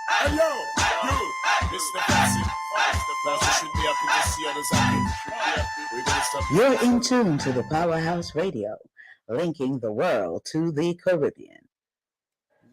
Hey yo, you, Mr. Fancy. Mr. Fancy should be happy to see others happy. Should be happy. We're gonna stop this. You're in tune to the Powerhouse Radio, linking the world to the Caribbean.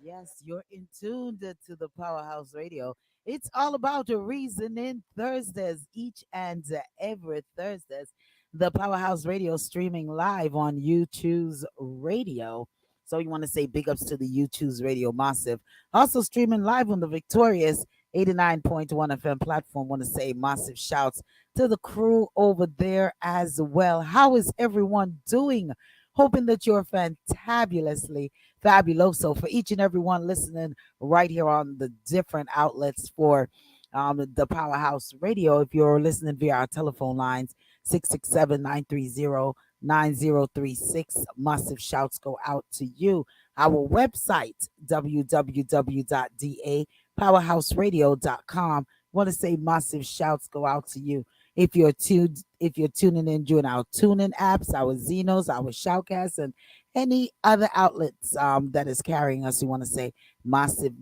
Yes, you're in tune to the Powerhouse Radio. It's all about the reasoning Thursdays, each and every Thursdays. The Powerhouse Radio streaming live on YouTube's radio. So you want to say big ups to the YouTube's Radio Massive. Also streaming live on the Victorious 89.1 FM platform. Want to say massive shouts to the crew over there as well. How is everyone doing? Hoping that you're fantabulously fabuloso for each and every one listening right here on the different outlets for the Powerhouse Radio. If you're listening via our telephone lines, 667-930-9036. Massive shouts go out to you. Our website, www.dapowerhouseradio.com. Want to say massive shouts go out to you. If you're tuning in during our tuning apps, our Zenos, our Shoutcasts, and any other outlets that is carrying us, we want to say massive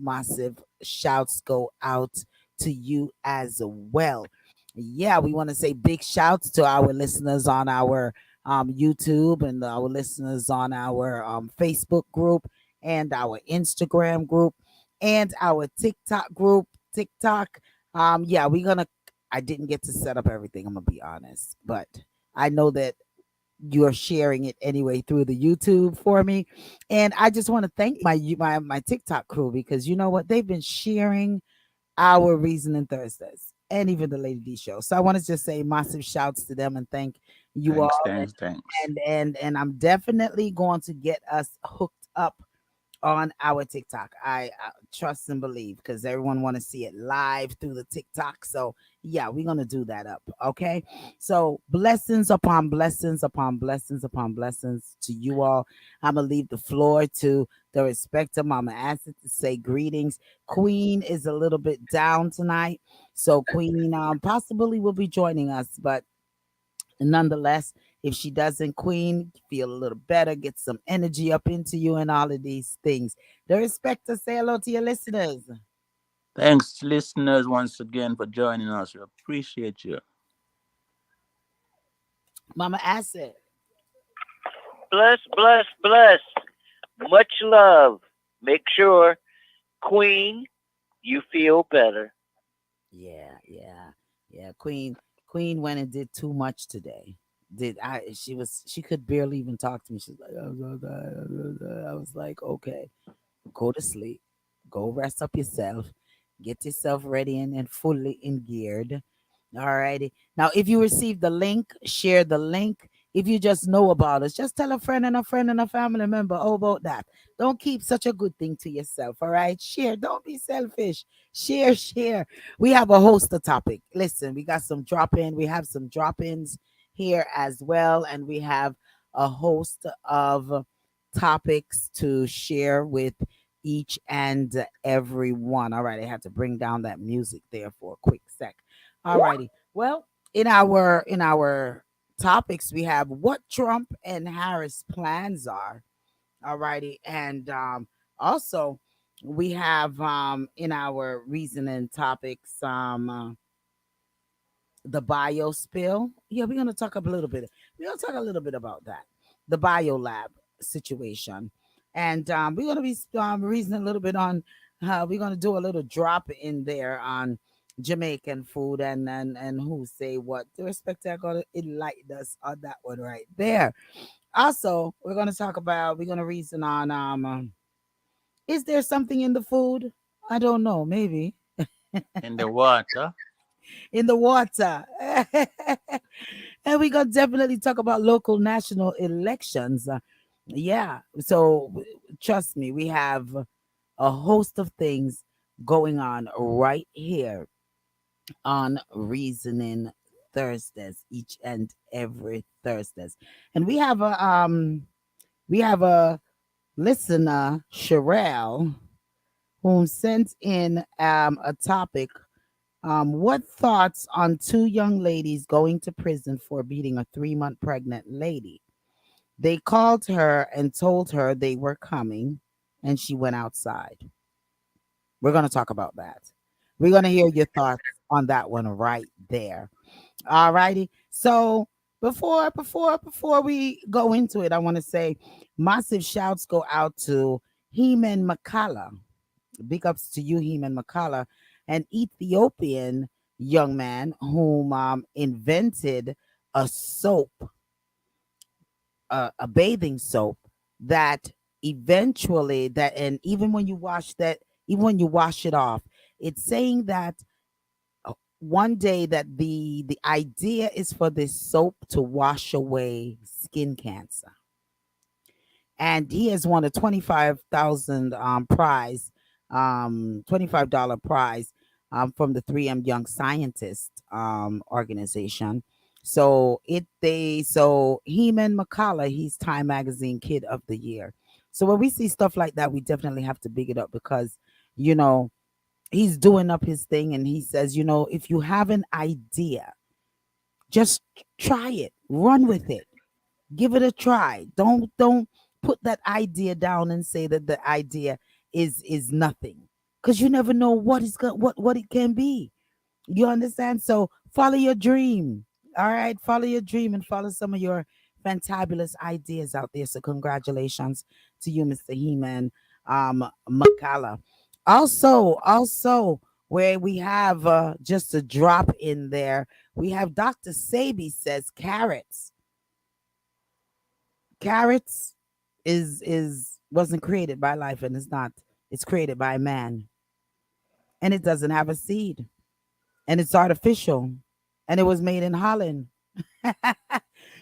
shouts go out to you as well. Yeah, we want to say big shouts to our listeners on our YouTube and our listeners on our Facebook group and our Instagram group and our TikTok group. TikTok. Yeah, we're gonna. I didn't get to set up everything. I'm gonna be honest, but I know that you're sharing it anyway through the YouTube for me. And I just want to thank my TikTok crew because you know what? They've been sharing our Reasoning Thursdays and even the Lady D show. So I want to just say massive shouts to them and thank you all. Thanks, thanks, thanks. And I'm definitely going to get us hooked up on our TikTok. I trust and believe because everyone want to see it live through the TikTok. So yeah, we're gonna do that up. Okay. So blessings upon blessings upon blessings upon blessings to you all. I'm gonna leave the floor to the respected Mama Acid to say greetings. Queen is a little bit down tonight, so Queen possibly will be joining us, but nonetheless, if she doesn't, Queen, feel a little better, get some energy up into you, and all of these things. The respect to say hello to your listeners. Thanks, listeners, once again for joining us. We appreciate you. Mama Acid. Bless, bless, bless. Much love. Make sure, Queen, you feel better. Yeah. Queen went and did too much today. She could barely even talk to me. She's like, I was like, okay, go to sleep, go rest up yourself, get yourself ready and fully in geared. All righty. Now, if you receive the link, share the link. If you just know about us, just tell a friend and a friend and a family member all about that. Don't keep such a good thing to yourself. All right. Share. Don't be selfish. Share. We have a host of topic. Listen, we got some drop in. We have some drop ins here as well. And we have a host of topics to share with each and every one. All right. I had to bring down that music there for a quick sec. All righty. Well, in our topics, we have what Trump and Harris plans are. All righty. And also we have in our reasoning topics the bio spill. Yeah, we're gonna talk a little bit. We're gonna talk a little bit about that. The bio lab situation. And we're gonna be reasoning a little bit on we're gonna do a little drop in there on Jamaican food and who say what. The respect I gotta enlighten us on that one right there. Also, we're gonna reason on is there something in the food? I don't know, maybe In the water. in the water. And we're gonna definitely talk about local national elections. Yeah, so trust me, we have a host of things going on right here on Reasoning Thursdays, each and every Thursdays. And we have a listener, Sherelle, who sent in a topic. What thoughts on two young ladies going to prison for beating a 3-month pregnant lady? They called her and told her they were coming, and she went outside. We're going to talk about that. We're going to hear your thoughts on that one right there. All righty. So before we go into it, I want to say massive shouts go out to Heman Makala. Big ups to you, Heman Makala, an Ethiopian young man whom invented a soap, a bathing soap that eventually that and even when you wash that, even when you wash it off, it's saying that one day that the idea is for this soap to wash away skin cancer, and he has won a 25,000 prize, $25 prize from the 3M Young Scientist organization. So Heman Makala, he's Time Magazine Kid of the Year. So when we see stuff like that, we definitely have to big it up because you know he's doing up his thing, and he says, if you have an idea, just try it, run with it, give it a try. Don't put that idea down and say that the idea is nothing, because you never know what it can be. You understand? So follow your dream. All right, follow your dream and follow some of your fantabulous ideas out there. So congratulations to you, Mr. Heman Makala. Also, where we have just a drop in there, we have Dr. Sabi says carrots is wasn't created by life, and it's not. It's created by man, and it doesn't have a seed, and it's artificial, and it was made in Holland.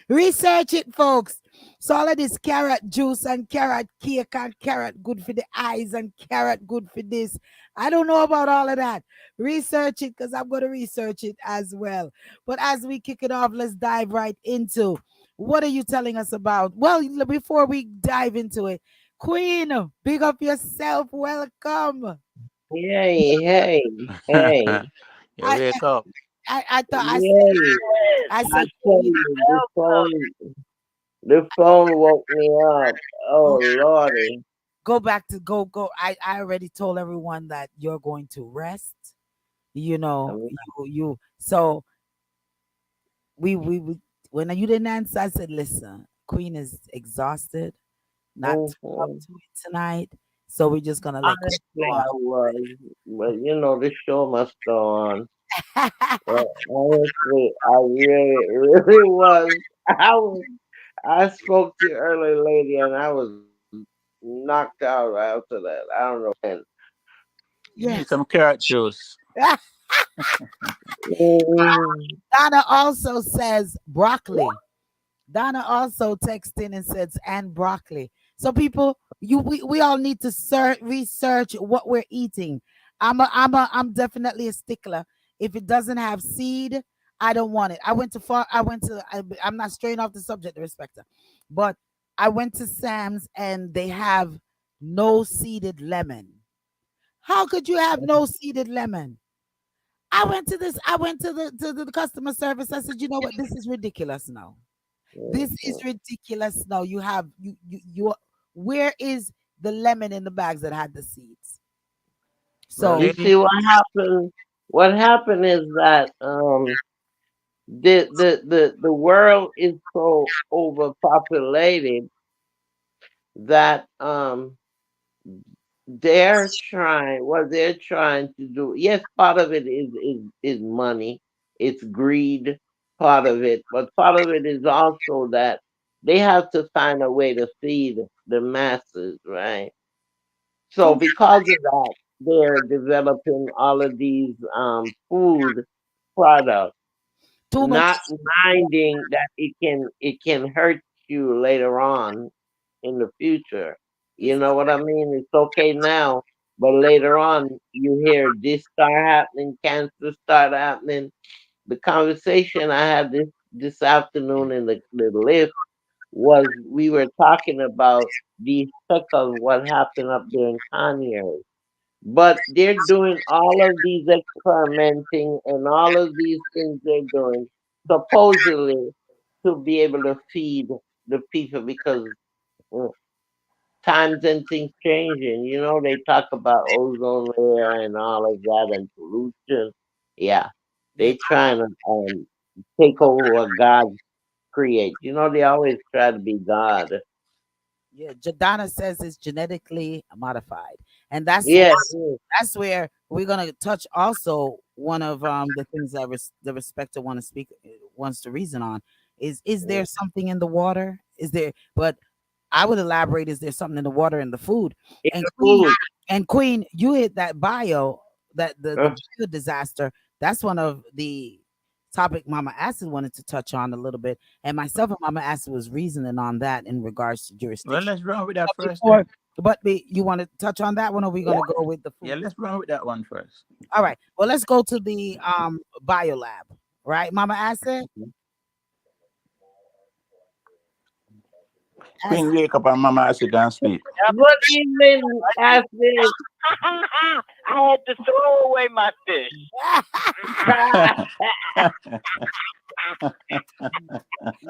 Research it, folks. So all of this carrot juice and carrot cake and carrot good for the eyes and carrot good for this. I don't know about all of that. Research it because I'm going to research it as well. But as we kick it off, let's dive right into what are you telling us about? Well, before we dive into it, Queen, big up yourself. Welcome. Hey, hey, hey, You I wake up. I thought yay. Yes. I I said tell Queen. you, Welcome. the phone woke me up. Oh, Lordy. Go back to go. I already told everyone that you're going to rest. You know, I'm you so we when you didn't answer, I said, listen, Queen is exhausted, not up mhm. to it tonight. So we're just gonna let Queen Honestly, go I was. But, the show must go on. on. But honestly, I really, really was. I was. I spoke to you earlier, lady, and I was knocked out after that. I don't know. And, You need Yes. some carrot juice. mm, Donna also says broccoli. Donna also texted in and says, and broccoli. So people, we all need to research what we're eating. I'm definitely a stickler. If it doesn't have seed, I don't want it. I'm not straying off the subject, respecter, but I went to Sam's and they have no seeded lemon. How could you have no seeded lemon? I went to the customer service. I said, you know what? This is ridiculous now. This is mhm. ridiculous. No, you have where is the lemon in the bags that had the seeds? Well, So You lady, see what happened? What happened is that the world is so overpopulated that they're trying to do, yes, part of it is money, it's greed, part of it, but part of it is also that they have to find a way to feed the masses, right? So too because of that, they're developing all of these food products, too much. not minding that it can hurt you later on in the future. You It's know what I mean? It's okay now, but later on you hear this start happening, cancer start happening. The conversation I had this afternoon in the lift was we were talking about the effect of what happened up there in Kanye. But they're doing all of these experimenting and all of these things they're doing supposedly to be able to feed the people because mm, times and things changing. You know, they talk about ozone layer and all of that and pollution. Yeah, Yeah, they trying to take over what God creates. You know, they always try to be God. yeah. Jadana says it's genetically modified, and that's Yeah, that's where we're gonna touch also one of the things that the respecter want to speak wants to reason on is yeah, there something in the water? Is there? But I would elaborate: is there something in the water and the food? in And the Queen, food. you hit that bio that the Uh, bio disaster. That's one of the topic Mama Acid wanted to touch on a little bit, and myself and Mama Acid was reasoning on that in regards to Well, jurisdiction. let's run with that But first then. you want to touch on that one, or are we yeah, gonna go with the Yeah, food? let's run with that one first. All right. Well, let's go to the biolab, right, Mama Acid? Queen, Acid. wake up and Mama Acid can speak. good evening, Asid. I had to throw away my fish.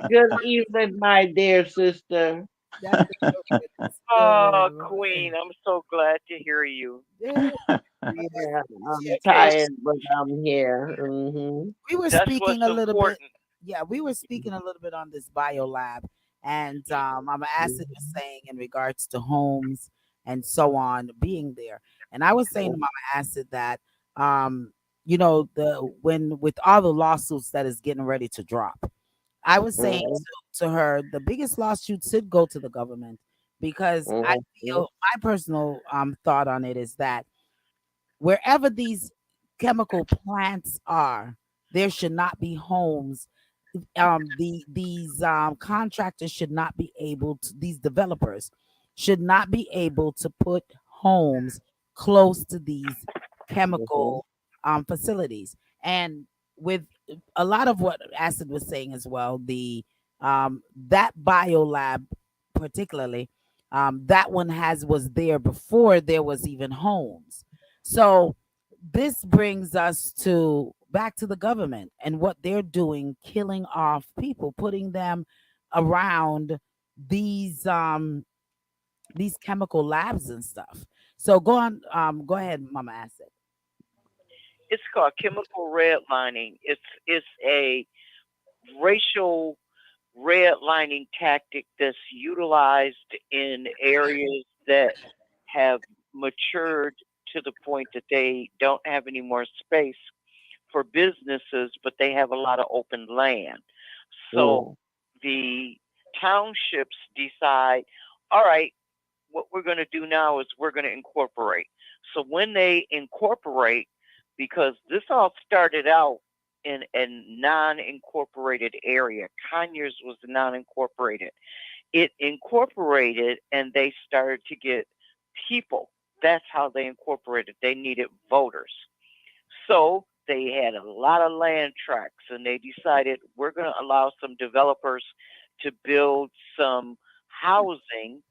Good evening, my dear sister. That's Oh, Queen, I'm so glad to hear you. yeah. Yeah, I'm Okay, tired, but I'm here. We were that's speaking what's a little bit. important. Yeah, we were speaking a little bit on this biolab, and Mama Acid was saying in regards to homes and so on being there, and I was saying to Mama Acid that the when with all the lawsuits that is getting ready to drop, I was saying Mhm, to her the biggest lawsuit should go to the government because I mhm, mhm, feel my personal thought on it is that wherever these chemical plants are, there should not be homes. These contractors should not be able to. These developers should not be able to put homes close to these mhm, chemical facilities. And with a lot of what Acid was saying as well, the that biolab particularly, that one has was there before there was even homes. So this brings us to back to the government and what they're doing, killing off people, putting them around these these chemical labs and stuff. So go ahead, Mama Acid. It's called chemical redlining. It's a racial redlining tactic that's utilized in areas that have matured to the point that they don't have any more space for businesses, but they have a lot of open land. So mhm, the townships decide, all right, what we're going to do now is we're going to incorporate. So when they incorporate, because this all started out in a non incorporated area, Conyers was non incorporated. It incorporated and they started to get people. That's how they incorporated. They needed voters. So they had a lot of land tracts and they decided we're going to allow some developers to build some housing,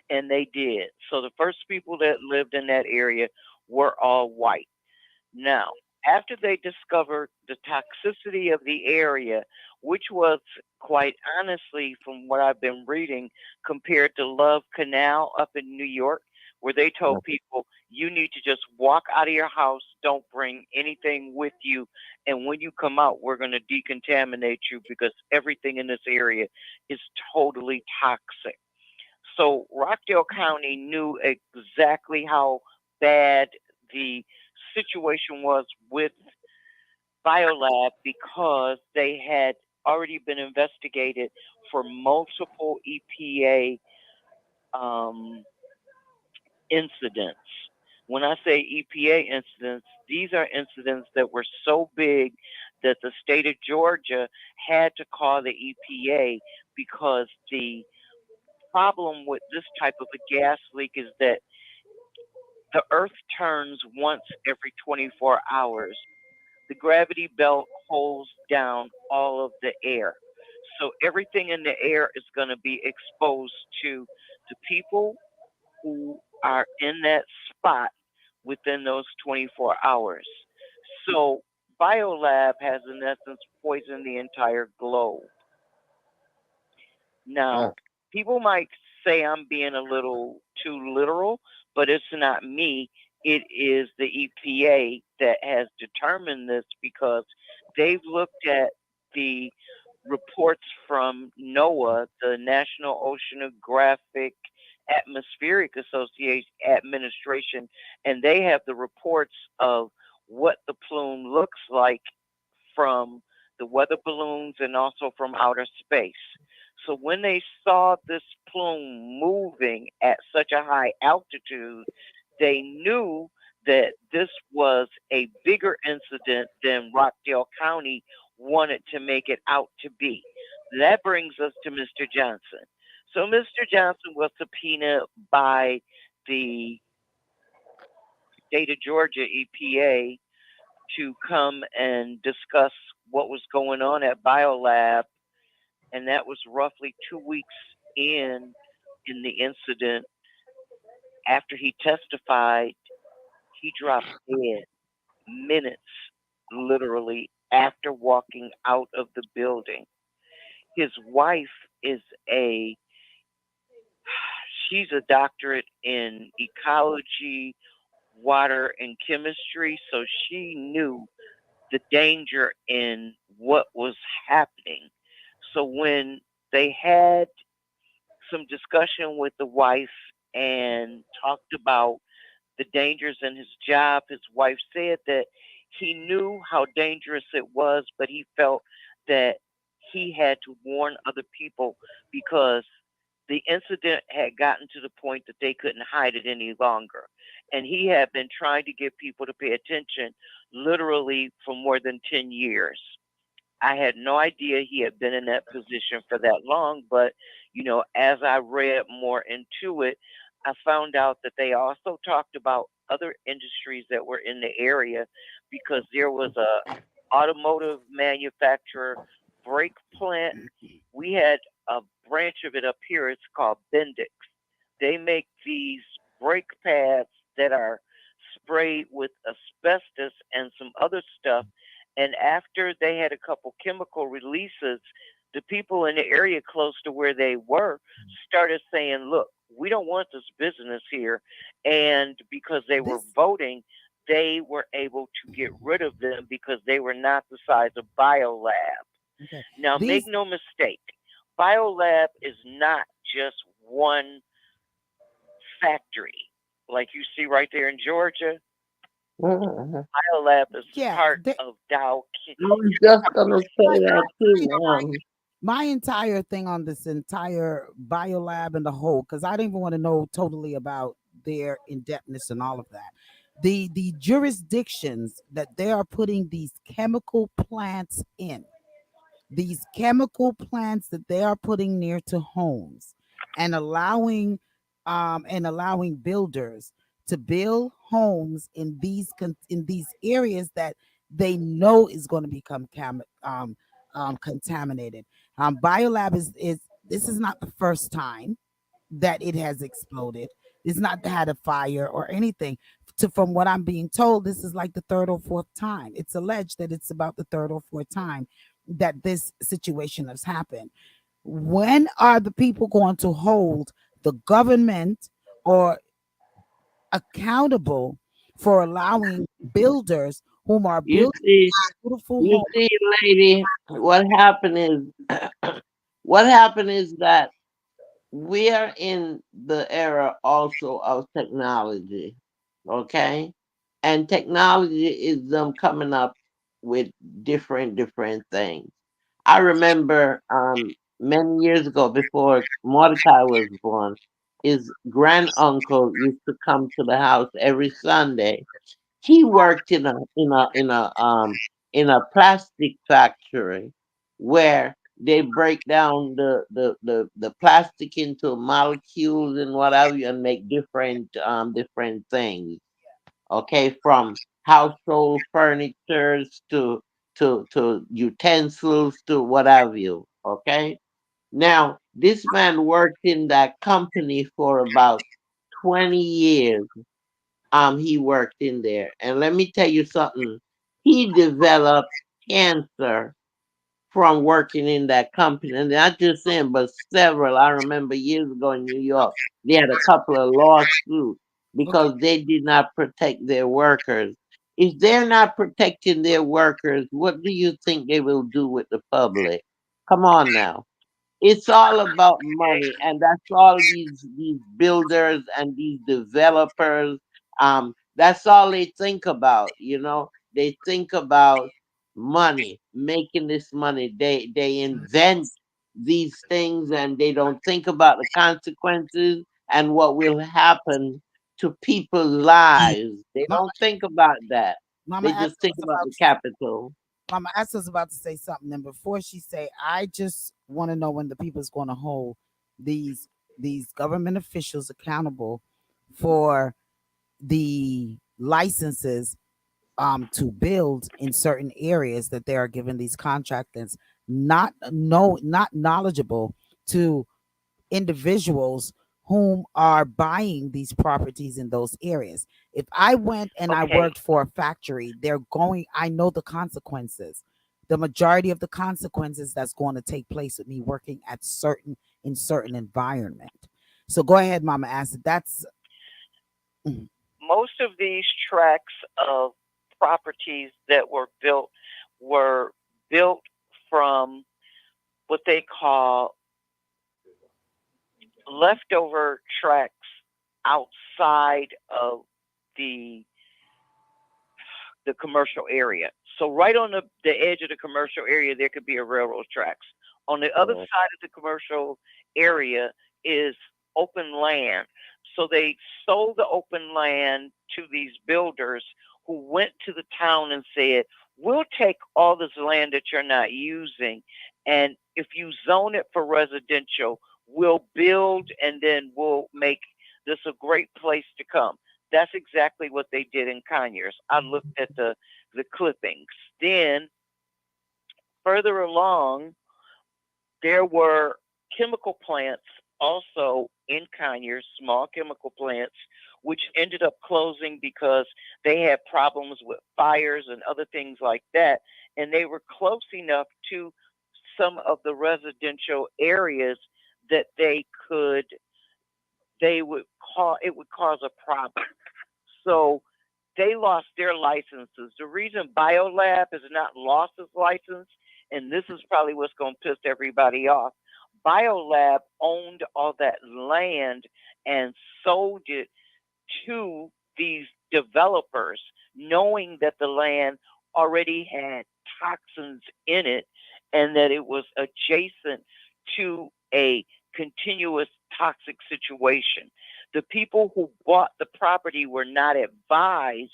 and they did. So the first people that lived in that area were all white. Now, after they discovered the toxicity of the area, which was quite honestly, from what I've been reading, compared to Love Canal up in New York, where they told people you need to just walk out of your house, don't bring anything with you, and when you come out, we're going to decontaminate you because everything in this area is totally toxic. So Rockdale County knew exactly how bad the situation was with Biolab because they had already been investigated for multiple EPA incidents. When I say EPA incidents, these are incidents that were so big that the state of Georgia had to call the EPA because the problem with this type of a gas leak is that the earth turns once every 24 hours. The gravity belt holds down all of the air. So everything in the air is going to be exposed to the people who are in that spot within those 24 hours. So Biolab has, in essence, poisoned the entire globe. uh, Now, people might say I'm being a little too literal, but it's not me. It is the EPA that has determined this because they've looked at the reports from NOAA, the National Oceanographic Atmospheric Association Administration, and they have the reports of what the plume looks like from the weather balloons and also from outer space. So when they saw this plume moving at such a high altitude, they knew that this was a bigger incident than Rockdale County wanted to make it out to be. That brings us to Mr. Johnson. So Mr. Johnson was subpoenaed by the state of Georgia EPA to come and discuss what was going on at Biolab, and that was roughly 2 weeks in the incident. After he testified, he dropped dead minutes, literally, after walking out of the building. His wife is a she's a doctorate in ecology, water, and chemistry, so she knew the danger in what was happening. So when they had some discussion with the wife and talked about the dangers in his job, his wife said that he knew how dangerous it was, but he felt that he had to warn other people because the incident had gotten to the point that they couldn't hide it any longer. And he had been trying to get people to pay attention literally for more than 10 years. I had no idea he had been in that position for that long, but as I read more into it, I found out that they also talked about other industries that were in the area because there was a automotive manufacturer brake plant. We had a branch of it up here. It's called Bendix. They make these brake pads that are sprayed with asbestos and some other stuff. And after they had a couple chemical releases, the people in the area close to where they were started saying, look, we don't want this business here. And because they were This voting, they were able to get rid of them because they were not the size of Biolab. okay. Now, make These no mistake, Biolab is not just one factory like you see right there in Georgia. Mhm. Biolab is yeah, part of Dow. I was just gonna say I that know, too. right? My entire thing on this entire biolab and the whole, because I didn't even want to know totally about their in-depthness and all of that. The jurisdictions that they are putting these chemical plants in, these chemical plants that they are putting near to homes and allowing builders to build homes in in these areas that they know is going to become contaminated. Biolab is this is not the first time that it has exploded. It's not had a fire or anything. From what I'm being told, this is like the third or fourth time. It's alleged that it's about the third or fourth time that this situation has happened. When are the people going to hold the government or accountable for allowing builders whom are You building see, beautiful you homes? see, lady, what happened is, what happened is that we are in the era also of technology, okay? And technology is them coming up with different things. I remember many years ago, before Mordecai was born, his grand uncle used to come to the house every Sunday. He worked in a plastic factory where they break down the plastic into molecules and whatever and make different things. Okay, from household furnitures to utensils to whatever you. Okay. Now this man worked in that company for about 20 years. He worked in there. And let me tell you something. He developed cancer from working in that company. And not just him, but several. I remember years ago in New York, they had a couple of lawsuits Okay. because they did not protect their workers. If they're not protecting their workers, what do you think they will do with the public? Come on now. It's all about money, and that's all these builders and these developers. That's all they think about. They think about money, making this money. They invent these things, and they don't think about the consequences and what will happen to people's lives. They Mama, don't think about that. Mama They just Esther think was about about the to capital. Mama Esther's about to say something, and before she say, I just want to know when the people's going to hold these these government officials accountable for the licenses to build in certain areas that they are given these contractors not knowledgeable to individuals whom are buying these properties in those areas. If I went and I Okay. worked for a factory, I know the consequences. The majority of the consequences that's going to take place with me working at certain environment. So go ahead, Mama Acid. That's mm, Most of these tracts of properties that were built from what they call leftover tracks outside of the the commercial area. So right on the edge of the commercial area, there could be a railroad tracks. On the other Oh, side of the commercial area is open land. So they sold the open land to these builders who went to the town and said, we'll take all this land that you're not using, and if you zone it for residential, we'll build and then we'll make this a great place to come. That's exactly what they did in Conyers. I looked at the clippings. Then further along, there were chemical plants also in Conyers, small chemical plants, which ended up closing because they had problems with fires and other things like that. And they were close enough to some of the residential areas that they would cause it would cause a problem. So they lost their licenses. The reason Biolab has not lost its license, and this is probably what's going to piss everybody off, Biolab owned all that land and sold it to these developers, knowing that the land already had toxins in it and that it was adjacent to a continuous toxic situation. The people who bought the property were not advised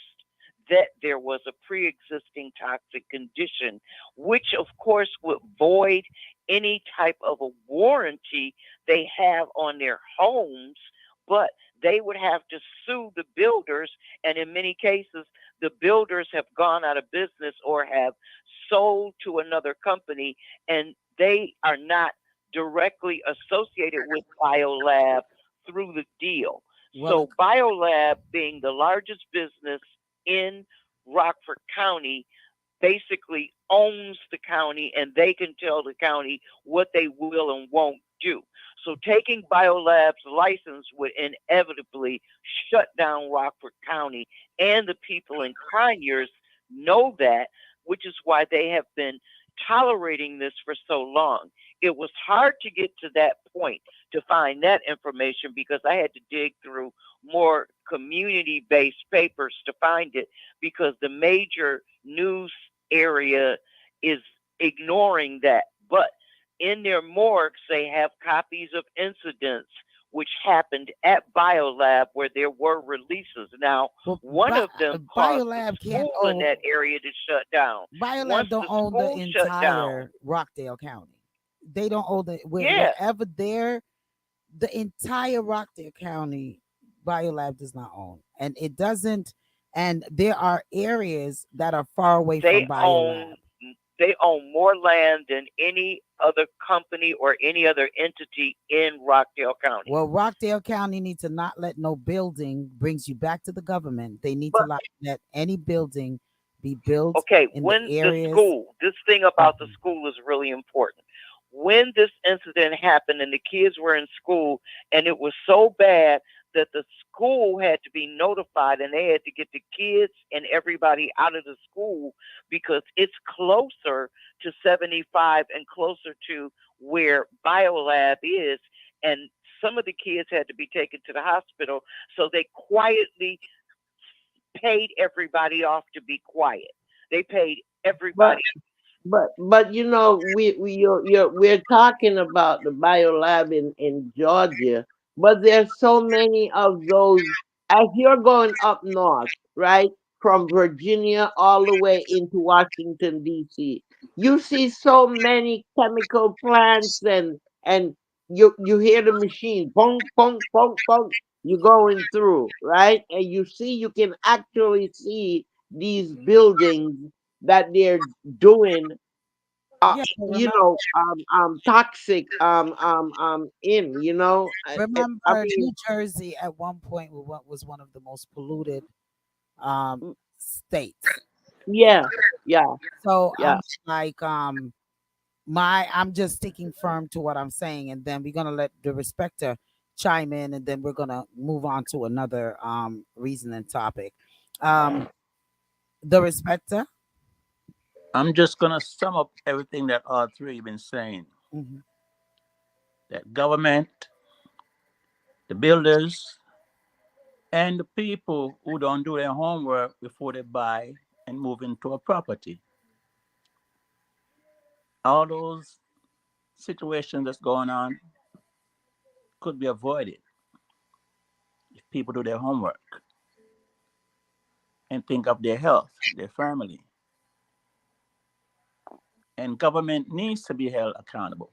that there was a pre existing toxic condition, which of course would void any type of a warranty they have on their homes, but they would have to sue the builders. And in many cases, the builders have gone out of business or have sold to another company, and they are not directly associated with Biolab through the deal. well, So, Biolab, being the largest business in Rockford County, basically owns the county and they can tell the county what they will and won't do. So taking Biolab's license would inevitably shut down Rockford County, and the people in Conyers know that, which is why they have been tolerating this for so long. It was hard to get to that point to find that information because I had to dig through more community based papers to find it because the major news area is ignoring that. But in their morgues, they have copies of incidents which happened at Biolab where there were releases. Now, well, one of them caused the Biolab can't school in own that area to shut down. Biolab Once don't the own the school shut down, entire Rockdale County. They don't own yeah, wherever the entire Rockdale County. Biolab does not own, and it doesn't. And there are areas that are far away they from Biolab. own they own more land than any other company or any other entity in Rockdale County. Well, Rockdale County needs to not let no building brings you back to the government. They need to But not let any building be built Okay, in the when the areas. school, this thing about the Mhm. school is really important. When this incident happened and the kids were in school and it was so bad that the school had to be notified and they had to get the kids and everybody out of the school because it's closer to 75 and closer to where Biolab is. And some of the kids had to be taken to the hospital. So they quietly paid everybody off to be quiet. They paid But everybody. but we're talking about the biolab in Georgia, but there's so many of those as you're going up north, right? From Virginia all the way into Washington D.C. You see so many chemical plants and you hear the machine pong pong pong pong you're going through, right? And you can actually see these buildings that they're doing uh, Yeah, but remember, toxic in I remember mean New Jersey at one point was one of the most polluted um states. yeah, yeah, So yeah. I'm like, I'm just sticking firm to what I'm saying, and then we're gonna let the respecter chime in, and then we're gonna move on to another reasoning topic. Um, the respecter. I'm just gonna sum up everything that all three have been saying. Mhm. That government, the builders, and the people who don't do their homework before they buy and move into a property. All those situations that's going on could be avoided if people do their homework and think of their health, their family. And government needs to be held accountable,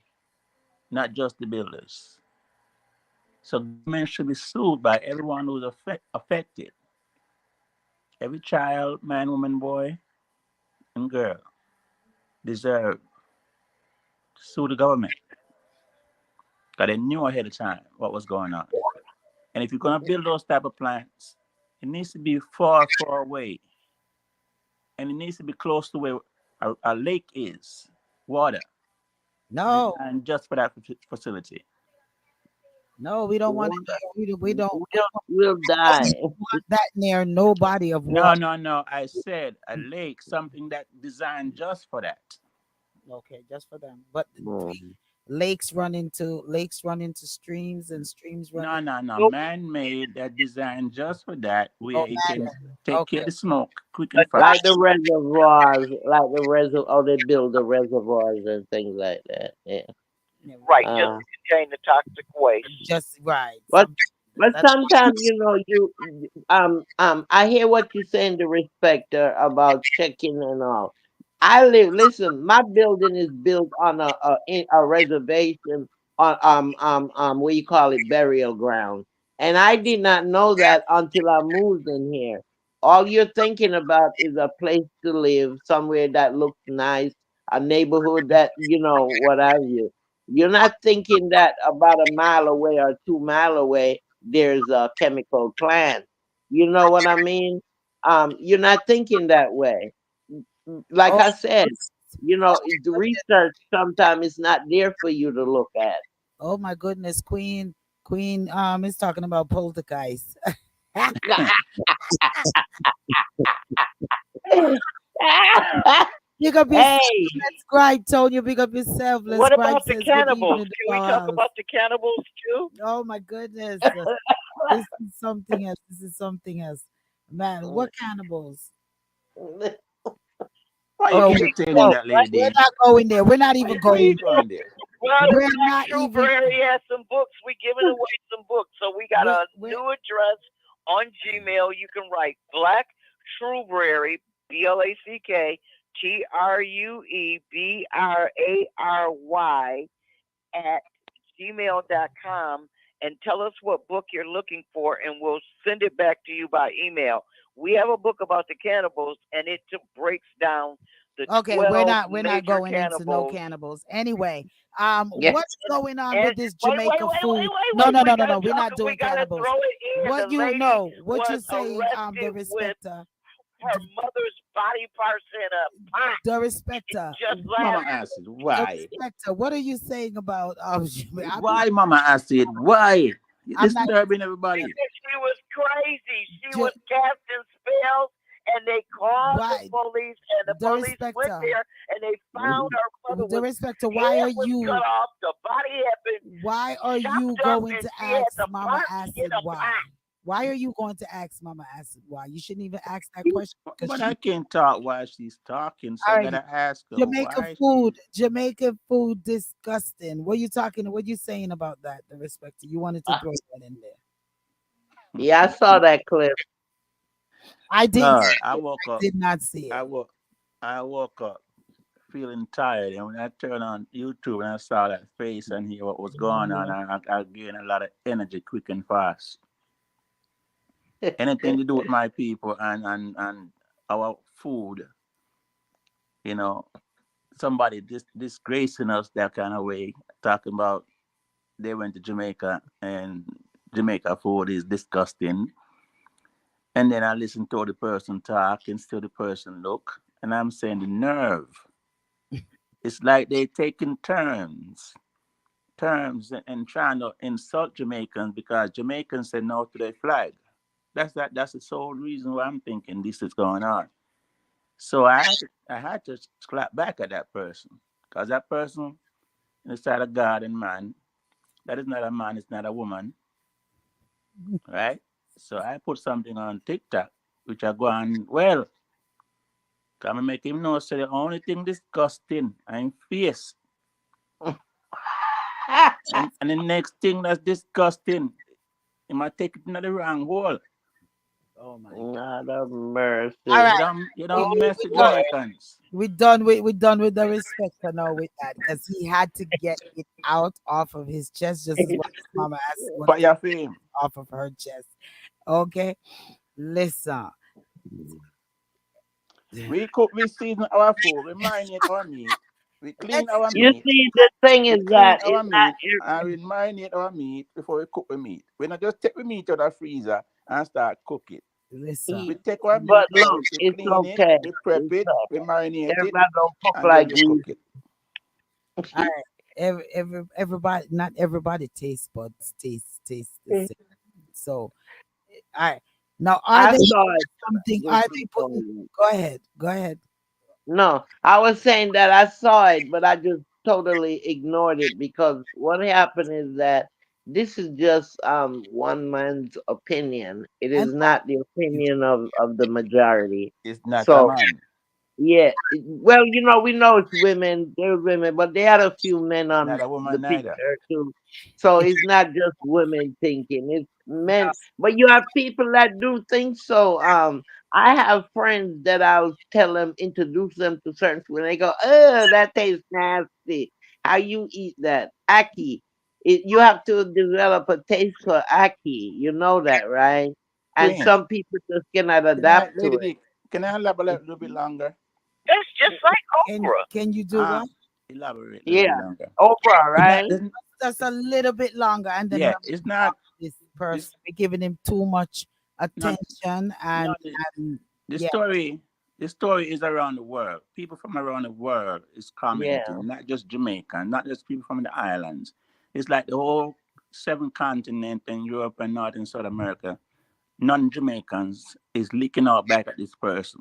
not just the builders. So government should be sued by everyone who's affected. Every child, man, woman, boy, and girl deserve to sue the government because they knew ahead of time what was going on. And if you're gonna build those type of plants, it needs to be far, far away, and it needs to be close to where a lake is, water, No, designed just for that facility. no, we don't want it Water near. will We die. don't want that near no body of No, water. no, no. I said a lake, something that designed just for that. Okay, just for them. But Mm. lakes run into streams, and streams run No, into. no, no. Nope. Man-made that designed just for that, where Oh it can man. take care Okay. of the smoke quick But and not Like the fast. reservoirs, like the reservoir, or they build the reservoirs and things like that. Yeah. Yeah, right, just Uh, to contain the toxic waste. just right. but Something like but that. That's sometimes I hear what you're saying, the respecter about checking and all. Listen, my building is built on a reservation on what you call it, burial ground. And I did not know that until I moved in here. All you're thinking about is a place to live, somewhere that looks nice, a neighborhood that, what have you. You're not thinking that about a mile away or 2 mile away there's a chemical plant. You know what I mean? You're not thinking that way. Like oh, I said, the goodness. research sometimes is not there for you to look at. Oh my goodness, Queen is talking about poltergeist. Big up yourself. Hey, Let's grind, Tonya. Big up yourself. Let's What grind about the says good cannibals? evening to Can we talk y'all. about the cannibals too? Oh my goodness. This is something else. This is something else. Man, what cannibals? Why are you Oh, entertaining so that we're lady? not going there. We're not even Why are you going there. going there? Well, the We're Black not even. Library has some books. We giving away some books. So we got a We're new address on Gmail. You can write Black Trueberry, BlackTrueberry at gmail.com and tell us what book you're looking for, and we'll send it back to you by email. We have a book about the cannibals, and it breaks down the okay. 12 We're not major going into no cannibals. cannibals. Anyway, yeah, what's going on And with this wait, wait, Jamaica wait, wait, food? wait, No, wait. no, We no, no, gotta no. We're talk. not We doing gotta cannibals. throw it in. What The you lady know? What was you're saying? The arrested with respecter. her mother's body parts in a pot, Darespecta, just Mama last Acid, the why? respecter. What are you saying about? Why, Mama Acid? Why? You're I'm not. disturbing everybody. She was crazy. She Ju- was casting spells, and they called the why police, and the the police went respecter? there, and they found her mother The was respecter. head was cut off, the body had been Why are you chopped up, going and to she had ask the Mama parts in Acid a why? pot. Why are you going to ask Mama Acid why? You shouldn't even ask that You- question because But she I can't talk while she's talking, so all I right. gotta ask her Jamaica why food, she. Jamaican food disgusting. What you talking? What you saying about that? The respecter. You wanted to throw that in there. Yeah, I saw that clip. I didn't. No, I woke up. Did not see I it. woke. I woke up feeling tired, and when I turned on YouTube and I saw that face and hear what was going on, I gained a lot of energy quick and fast. Anything to do with my people and our food, you know, somebody disgracing us that kind of way, talking about they went to Jamaica and Jamaica food is disgusting. And then I listen to the person talk and still the person look, and I'm saying the nerve. It's like they taking terms and trying to insult Jamaicans because Jamaicans say no to their flag. That's the sole reason why I'm thinking this is going on. So I had to clap back at that person because that person inside of God and man, that is not a man, it's not a woman, right? So I put something on TikTok, which I go on, well, come and make him know, say the only thing disgusting I'm face. And the next thing that's disgusting, he might take it in the wrong hole. Oh my God. Not a All mercy. right. You We, don't mess we with done. Jamaicans. We done with the respecter now with that because he had to get it out off of his chest just as well as Mama Acid wanted For to your fame. off of her chest. Okay. Listen. We season our food, we marinate our meat, we clean Let's our You meat, see, the thing we is clean that it's our not meat, and we marinate our meat before we cook the meat. We not just take the meat out of the freezer and start cook it. listen. We take our but meat look, out, we it's clean it, okay. we prep It's it, we marinate it, everybody don't cook and then like we we. cook it. All right. Everybody, not everybody tastes the same. So, all right. Now, are I they saw putting it. something? Just Are to they tell putting? you. Go ahead. Go ahead. No, I was saying that I saw it, but I just totally ignored it because what happened is that this is just one man's opinion. It And is not the opinion of the majority. It's not a So man. yeah, well, we know it's women, there's women, but they had a few men It's on not a the woman neither. picture too. So it's not just women thinking, it's men. But you have people that do think so. I have friends that I'll tell them, introduce them to certain food, and they go, "Oh, that tastes nasty. How you eat that? Aki. You have to develop a taste for aki. You know that, right? And Queen, some people just cannot can I, adapt Lady to it. D, can I elaborate a little bit longer? That's just like okra. can you do Ah, what? elaborate a little bit Yeah, longer. Oprah, It's not, right? Just a little bit longer, and then yeah, we're it's off not, this this, person. We're giving him too much not, attention, no, and the yeah, story the story is around the world. People from around the world is Yeah. commenting, not just Jamaica, not just people from the islands. It's like the whole seven continent in Europe and North and South America, non-Jamaicans is leaking out back at this person.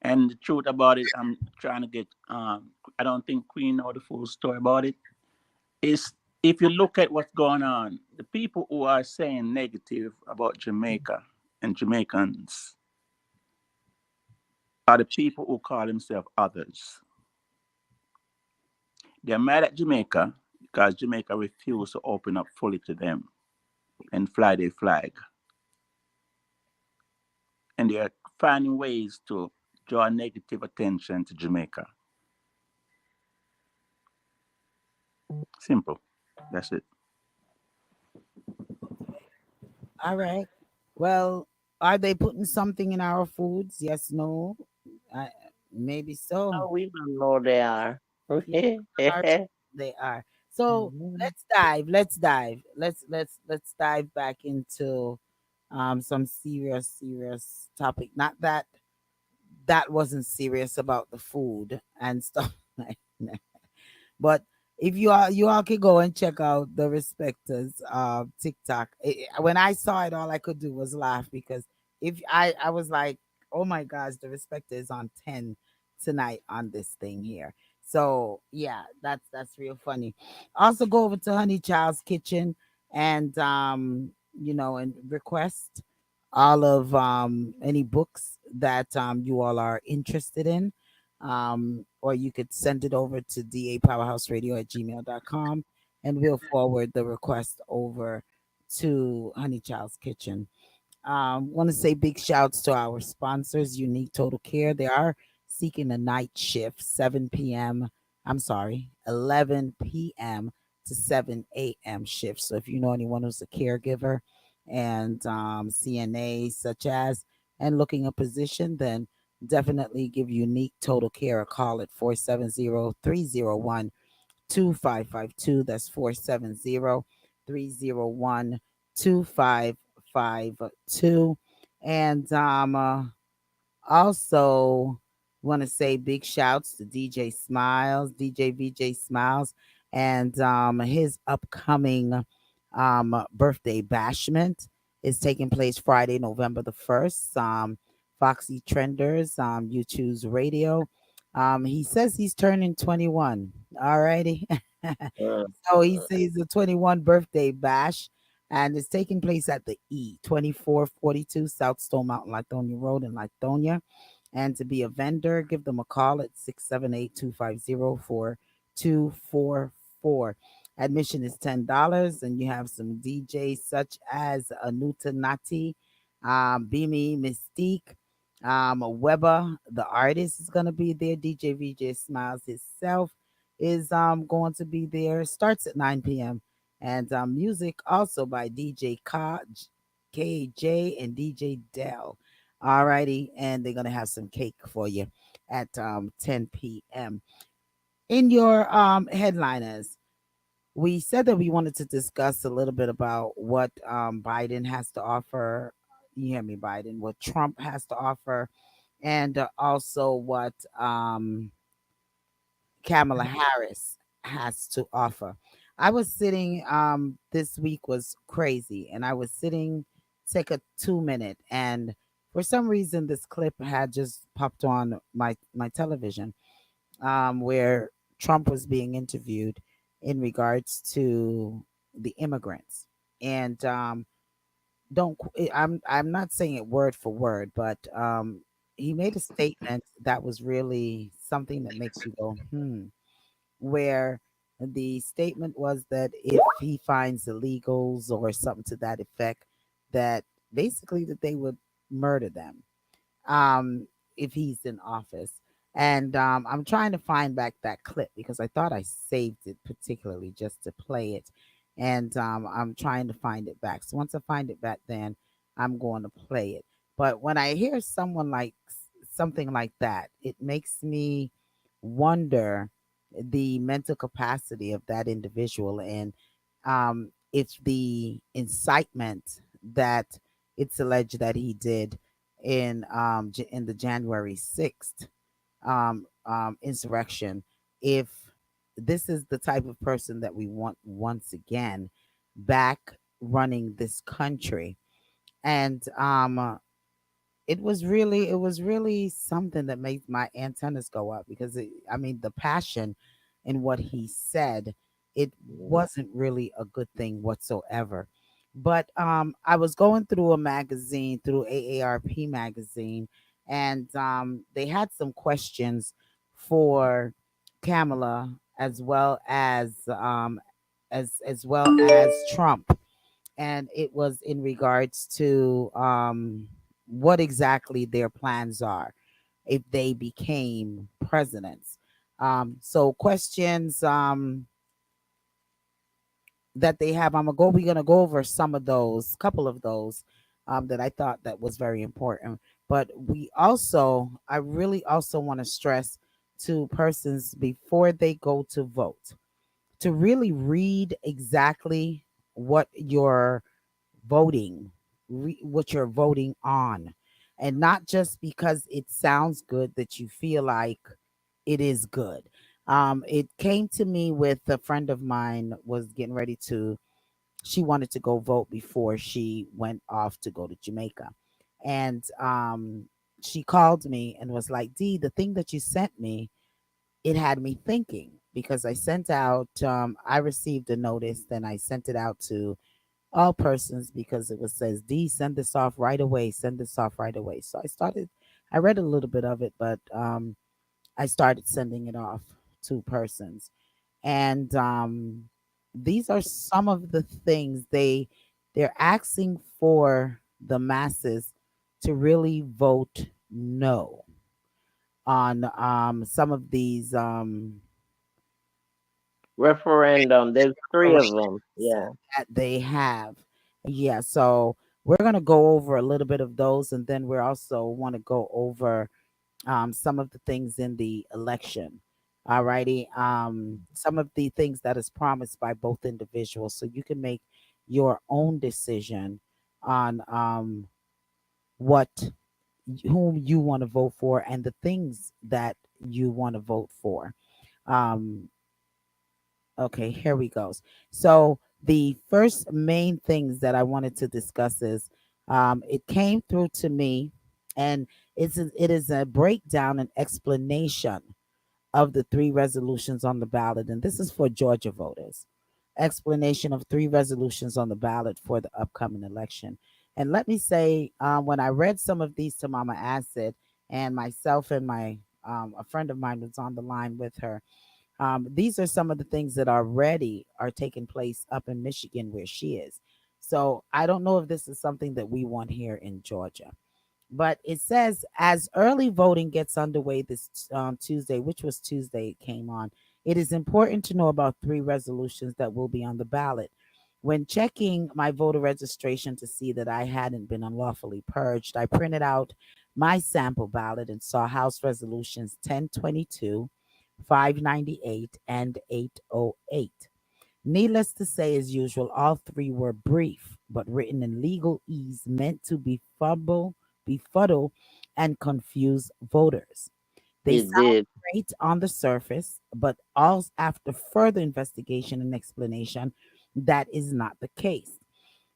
And the truth about it, I'm trying to get I don't think Queen know the full story about it. Is if you look at what's going on, the people who are saying negative about Jamaica and Jamaicans are the people who call themselves others. They're mad at Jamaica because Jamaica refused to open up fully to them and fly their flag. And they are finding ways to draw negative attention to Jamaica. Simple. That's it. all right. Well, are they putting something in our foods? Yes, no, I, maybe so. Oh, we don't know they are. Yeah, are they are. So Mhm. let's dive. Let's dive. Let's dive back into some serious topic. Not that that wasn't serious about the food and stuff like that. But if you all can go and check out the Respecters TikTok. When I saw it, all I could do was laugh because if I was like, oh my gosh, the Respecter is on 10 tonight on this thing here. So yeah, that's real funny. Also go over to Honey Child's Kitchen and and request all of any books that you all are interested in, or you could send it over to dapowerhouseradio@gmail.com and we'll forward the request over to Honey Child's Kitchen. Want to say big shouts to our sponsors, Unique Total Care. They are seeking a night shift, 7 p.m. I'm sorry, 11 p.m. to 7 a.m. shift. So if you know anyone who's a caregiver and CNA such as and looking a position, then definitely give Unique Total Care a call at 470-301-2552. That's 470-301-2552. And also want to say big shouts to DJ Smiles, DJ VJ Smiles, and his upcoming birthday bashment is taking place Friday, November the 1st. Foxy Trenders, you choose radio. He says he's turning 21. Alrighty. Uh, So he says the 21 birthday bash, and it's taking place at the 2442 South Stone Mountain, Lithonia Road in Lithonia. And to be a vendor, give them a call at 678-250-4244. Admission is $10, and you have some DJs such as Anuta Nati, Beamy Mystique, Weber, the artist is gonna be there. DJ VJ Smiles himself is going to be there. Starts at 9 p.m. And music also by DJ KJ and DJ Dell. Alrighty, and they're gonna have some cake for you at 10 p.m. In your headliners, we said that we wanted to discuss a little bit about what Biden has to offer. You hear me, Biden? What Trump has to offer, and also what Kamala Harris has to offer. I was sitting this week was crazy and I was sitting take a 2 minute and for some reason this clip had just popped on my television where Trump was being interviewed in regards to the immigrants and don't I'm not saying it word for word but he made a statement that was really something that makes you go where the statement was that if he finds illegals or something to that effect, that basically that they would murder them if he's in office. And I'm trying to find back that clip because I thought I saved it particularly just to play it. And I'm trying to find it back. So once I find it back, then I'm going to play it. But when I hear someone like something like that, it makes me wonder the mental capacity of that individual and it's the incitement that it's alleged that he did in the January 6th insurrection. If this is the type of person that we want once again back running this country, and it was really something that made my antennas go up because I mean the passion in what he said, it wasn't really a good thing whatsoever. But I was going through a magazine, through AARP magazine, and they had some questions for Kamala as well as Trump, and it was in regards to what exactly their plans are if they became presidents. So questions that they have, we're gonna go over some of those, couple of those that I thought that was very important. But I really also want to stress to persons before they go to vote to really read exactly what you're voting what you're voting on, and not just because it sounds good that you feel like it is good. It came to me with a friend of mine was getting ready to. She wanted to go vote before she went off to go to Jamaica, and she called me and was like, "Dee, the thing that you sent me, it had me thinking because I sent out, I received a notice, then I sent it out to all persons because it was says, D, send this off right away, send this off right away." So I read a little bit of it, but I started sending it off to persons. And these are some of the things they're asking for the masses to really vote no on some of these Referendum. There's three of them. reparations Yeah. that they have. Yeah, so we're gonna go over a little bit of those, and then we also want to go over some of the things in the election. Alrighty, some of the things that is promised by both individuals, so you can make your own decision on what whom you want to vote for and the things that you want to vote for. Um, Okay, here we goes. So the first main things that I wanted to discuss is it came through to me, and it is a breakdown and explanation of the three resolutions on the ballot, and this is for Georgia voters. Explanation of three resolutions on the ballot for the upcoming election. And let me say, when I read some of these to Mama Acid, and myself and my a friend of mine was on the line with her, these are some of the things that already are taking place up in Michigan where she is. So I don't know if this is something that we want here in Georgia. But it says as early voting gets underway this Tuesday, which was Tuesday, it came on, it is important to know about three resolutions that will be on the ballot. When checking my voter registration to see that I hadn't been unlawfully purged, I printed out my sample ballot and saw House Resolutions 1022, 598, and 808. Needless to say, as usual, all three were brief, but written in legal ease meant to befuddle, and confuse voters. They It sound did. great on the surface, but all after further investigation and explanation, that is not the case.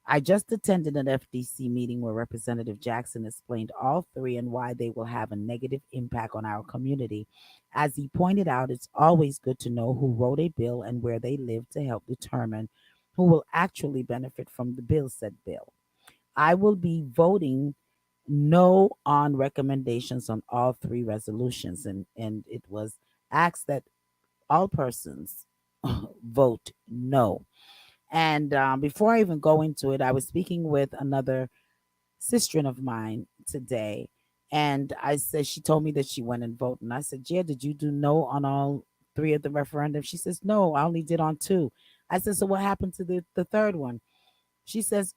I just attended an FDC meeting where Representative Jackson explained all three and why they will have a negative impact on our community. As he pointed out, it's always good to know who wrote a bill and where they live to help determine who will actually benefit from the bill, said Bill. I will be voting no on recommendations on all three resolutions, and it was asked that all persons vote no. And before I even go into it, I was speaking with another sister of mine today, and I said she told me that she went and voted, and I said, "Yeah, did you do no on all three of the referendums?" She says, "No, I only did on two." I said, "So what happened to the third one?" She says,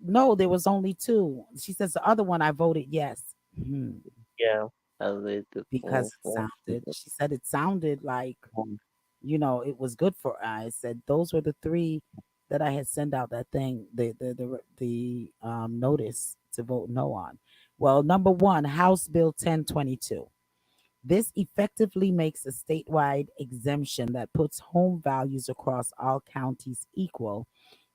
"No, there was only two." She says, "The other one I voted yes." Yeah. I did the Because it sounded, she said it sounded like, it was good for her. I said those were the three that I had sent out that thing, the notice to vote no on. Well, number one, House Bill 1022. This effectively makes a statewide exemption that puts home values across all counties equal,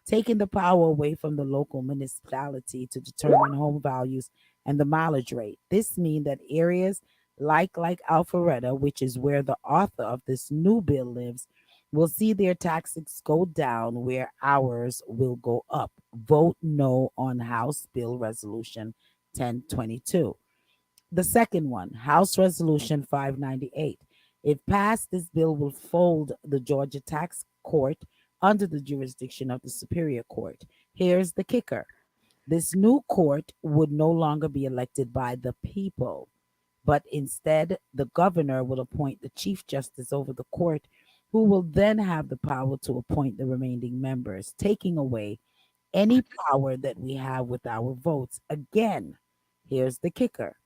taking the power away from the local municipality to determine home values and the mileage rate. This means that areas like Alpharetta, which is where the author of this new bill lives, will see their taxes go down where ours will go up. Vote no on House Bill Resolution 1022. The second one, House Resolution 598. If passed, this bill will fold the Georgia Tax Court under the jurisdiction of the Superior Court. Here's the kicker: this new court would no longer be elected by the people, but instead, the governor will appoint the Chief Justice over the court, who will then have the power to appoint the remaining members, taking away any power that we have with our votes. Again, here's the kicker: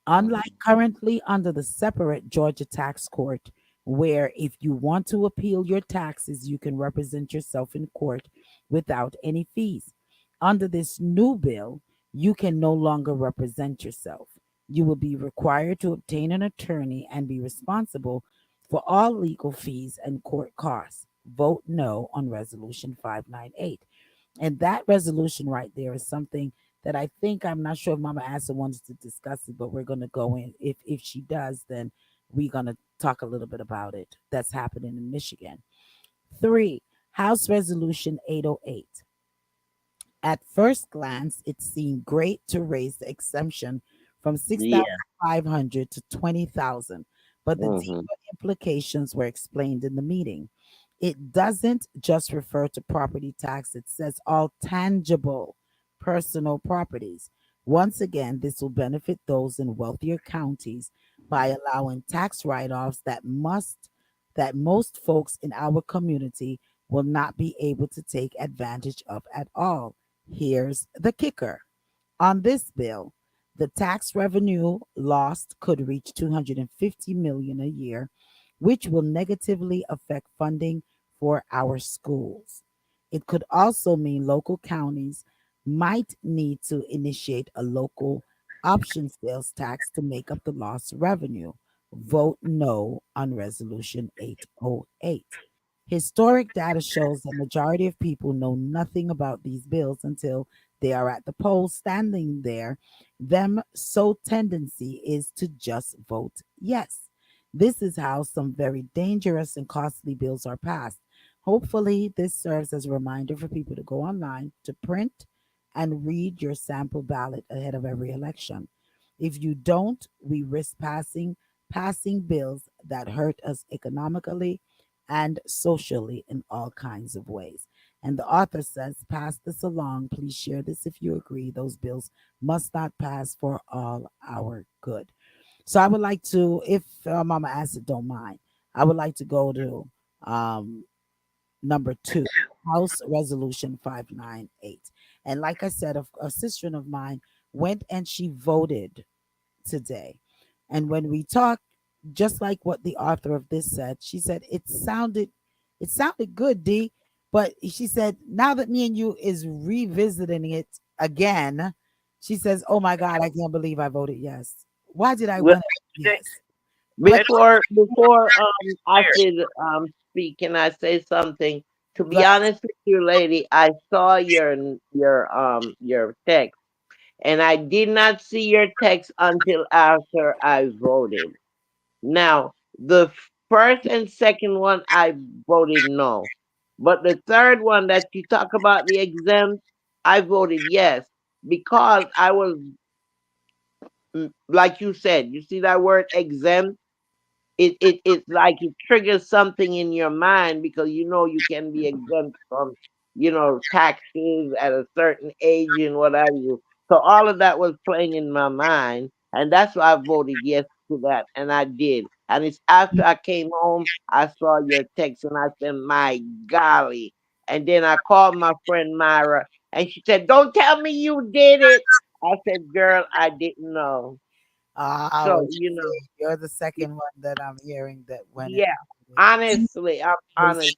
unlike currently under the separate Georgia tax court, where if you want to appeal your taxes, you can represent yourself in court without any fees. Under this new bill, you can no longer represent yourself. You will be required to obtain an attorney and be responsible for all legal fees and court costs. Vote no on Resolution 598. And that resolution right there is something that I think, I'm not sure if Mama Asa wants to discuss it, but we're going to go in. If she does, then we're going to talk a little bit about it. That's happening in Michigan. Three, House Resolution 808. At first glance, it seemed great to raise the exemption from Yeah. 6,500 to 20,000, but the Mm-hmm. deeper implications were explained in the meeting. It doesn't just refer to property tax, it says all tangible personal properties. Once again, this will benefit those in wealthier counties by allowing tax write-offs that most folks in our community will not be able to take advantage of at all. Here's the kicker. On this bill, the tax revenue lost could reach 250 million a year, which will negatively affect funding for our schools. It could also mean local counties might need to initiate a local option sales tax to make up the lost revenue. Vote no on resolution 808. Historic data shows the majority of people know nothing about these bills until they are at the polls standing there. Them so tendency is to just vote yes. This is how some very dangerous and costly bills are passed. Hopefully, this serves as a reminder for people to go online to print and read your sample ballot ahead of every election. If you don't, we risk passing bills that hurt us economically and socially in all kinds of ways. And the author says, pass this along. Please share this if you agree. Those bills must not pass for all our good. So I would like to, if Mama Acid don't mind, I would like to go to um, number two, House Resolution 598. And like I said, a sister of mine went and she voted today. And when we talked, just like what the author of this said, she said it sounded good, D. But she said, now that me and you is revisiting it again, she says, oh my God, I can't believe I voted yes. Why did I Well, want yes? But before I There. did speak, can I say something? To go be honest with you, lady, I saw your text, and I did not see your text until after I voted. Now, the first and second one, I voted no. But the third one that you talk about, the exempt, I voted yes because I was, like you said, you see that word exempt? It's like it triggers something in your mind because you know you can be exempt from taxes at a certain age and what have you. So all of that was playing in my mind, and that's why I voted yes to that, and I did. And it's after I came home, I saw your text, and I said, "My golly!" And then I called my friend Myra, and she said, "Don't tell me you did it." I said, "Girl, I didn't know." what So you say? You're the second one that I'm hearing that went and yeah, voted. honestly, I'm Was- honestly,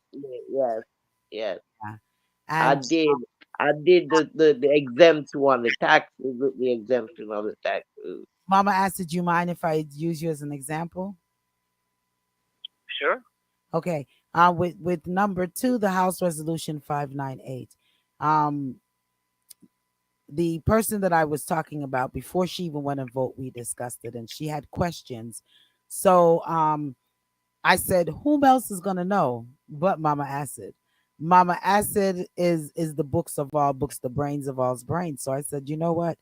yes, yes, yeah. I And did. I did the exempt one, the taxes, the exemption of the taxes. Mama asked, did you mind if I use you as an example? Sure. Okay. With number two, the House Resolution 598. Um, the person that I was talking about before she even went and vote, we discussed it, and she had questions. So I said, whom else is gonna know but Mama Acid? Mama Acid is the books of all books, the brains of all's brains. So I said, you know what?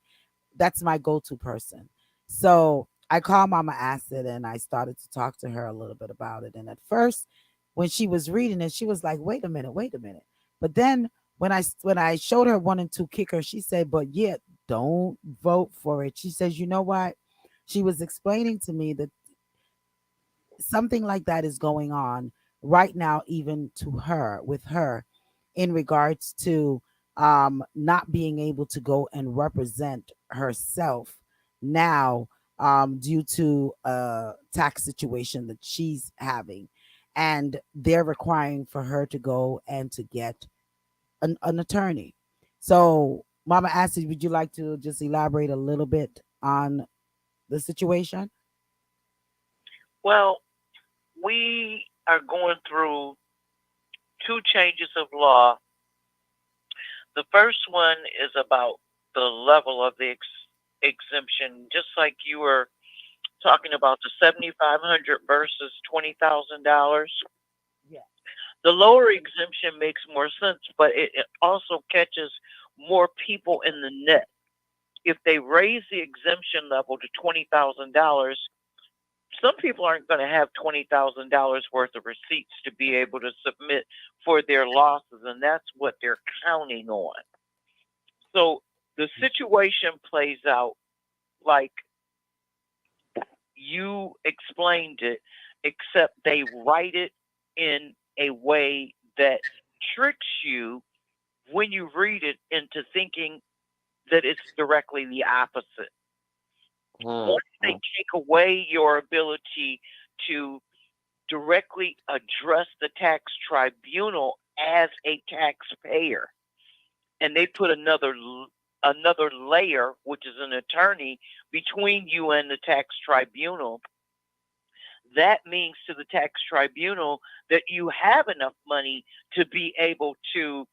That's my go-to person. So I called Mama Acid and I started to talk to her a little bit about it. And at first, when she was reading it, she was like, "Wait a minute, wait a minute." But then when I showed her one and two kicker, she said, "But yeah, don't vote for it." She says, "You know what?" She was explaining to me that something like that is going on right now, even to her, with her, in regards to not being able to go and represent herself now, due to a tax situation that she's having, and they're requiring for her to go and to get an attorney. So Mama Acid, would you like to just elaborate a little bit on the situation? Well, we are going through two changes of law. The first one is about the level of the exemption, just like you were talking about the 7,500 versus $20,000. Yeah. The lower exemption makes more sense, but it also catches more people in the net. If they raise the exemption level to $20,000, some people aren't going to have $20,000 worth of receipts to be able to submit for their losses, and that's what they're counting on. So the situation plays out like you explained it, except they write it in a way that tricks you when you read it into thinking that it's directly the opposite. Once they take away your ability to directly address the tax tribunal as a taxpayer, and they put another layer, which is an attorney, between you and the tax tribunal, that means to the tax tribunal that you have enough money to be able to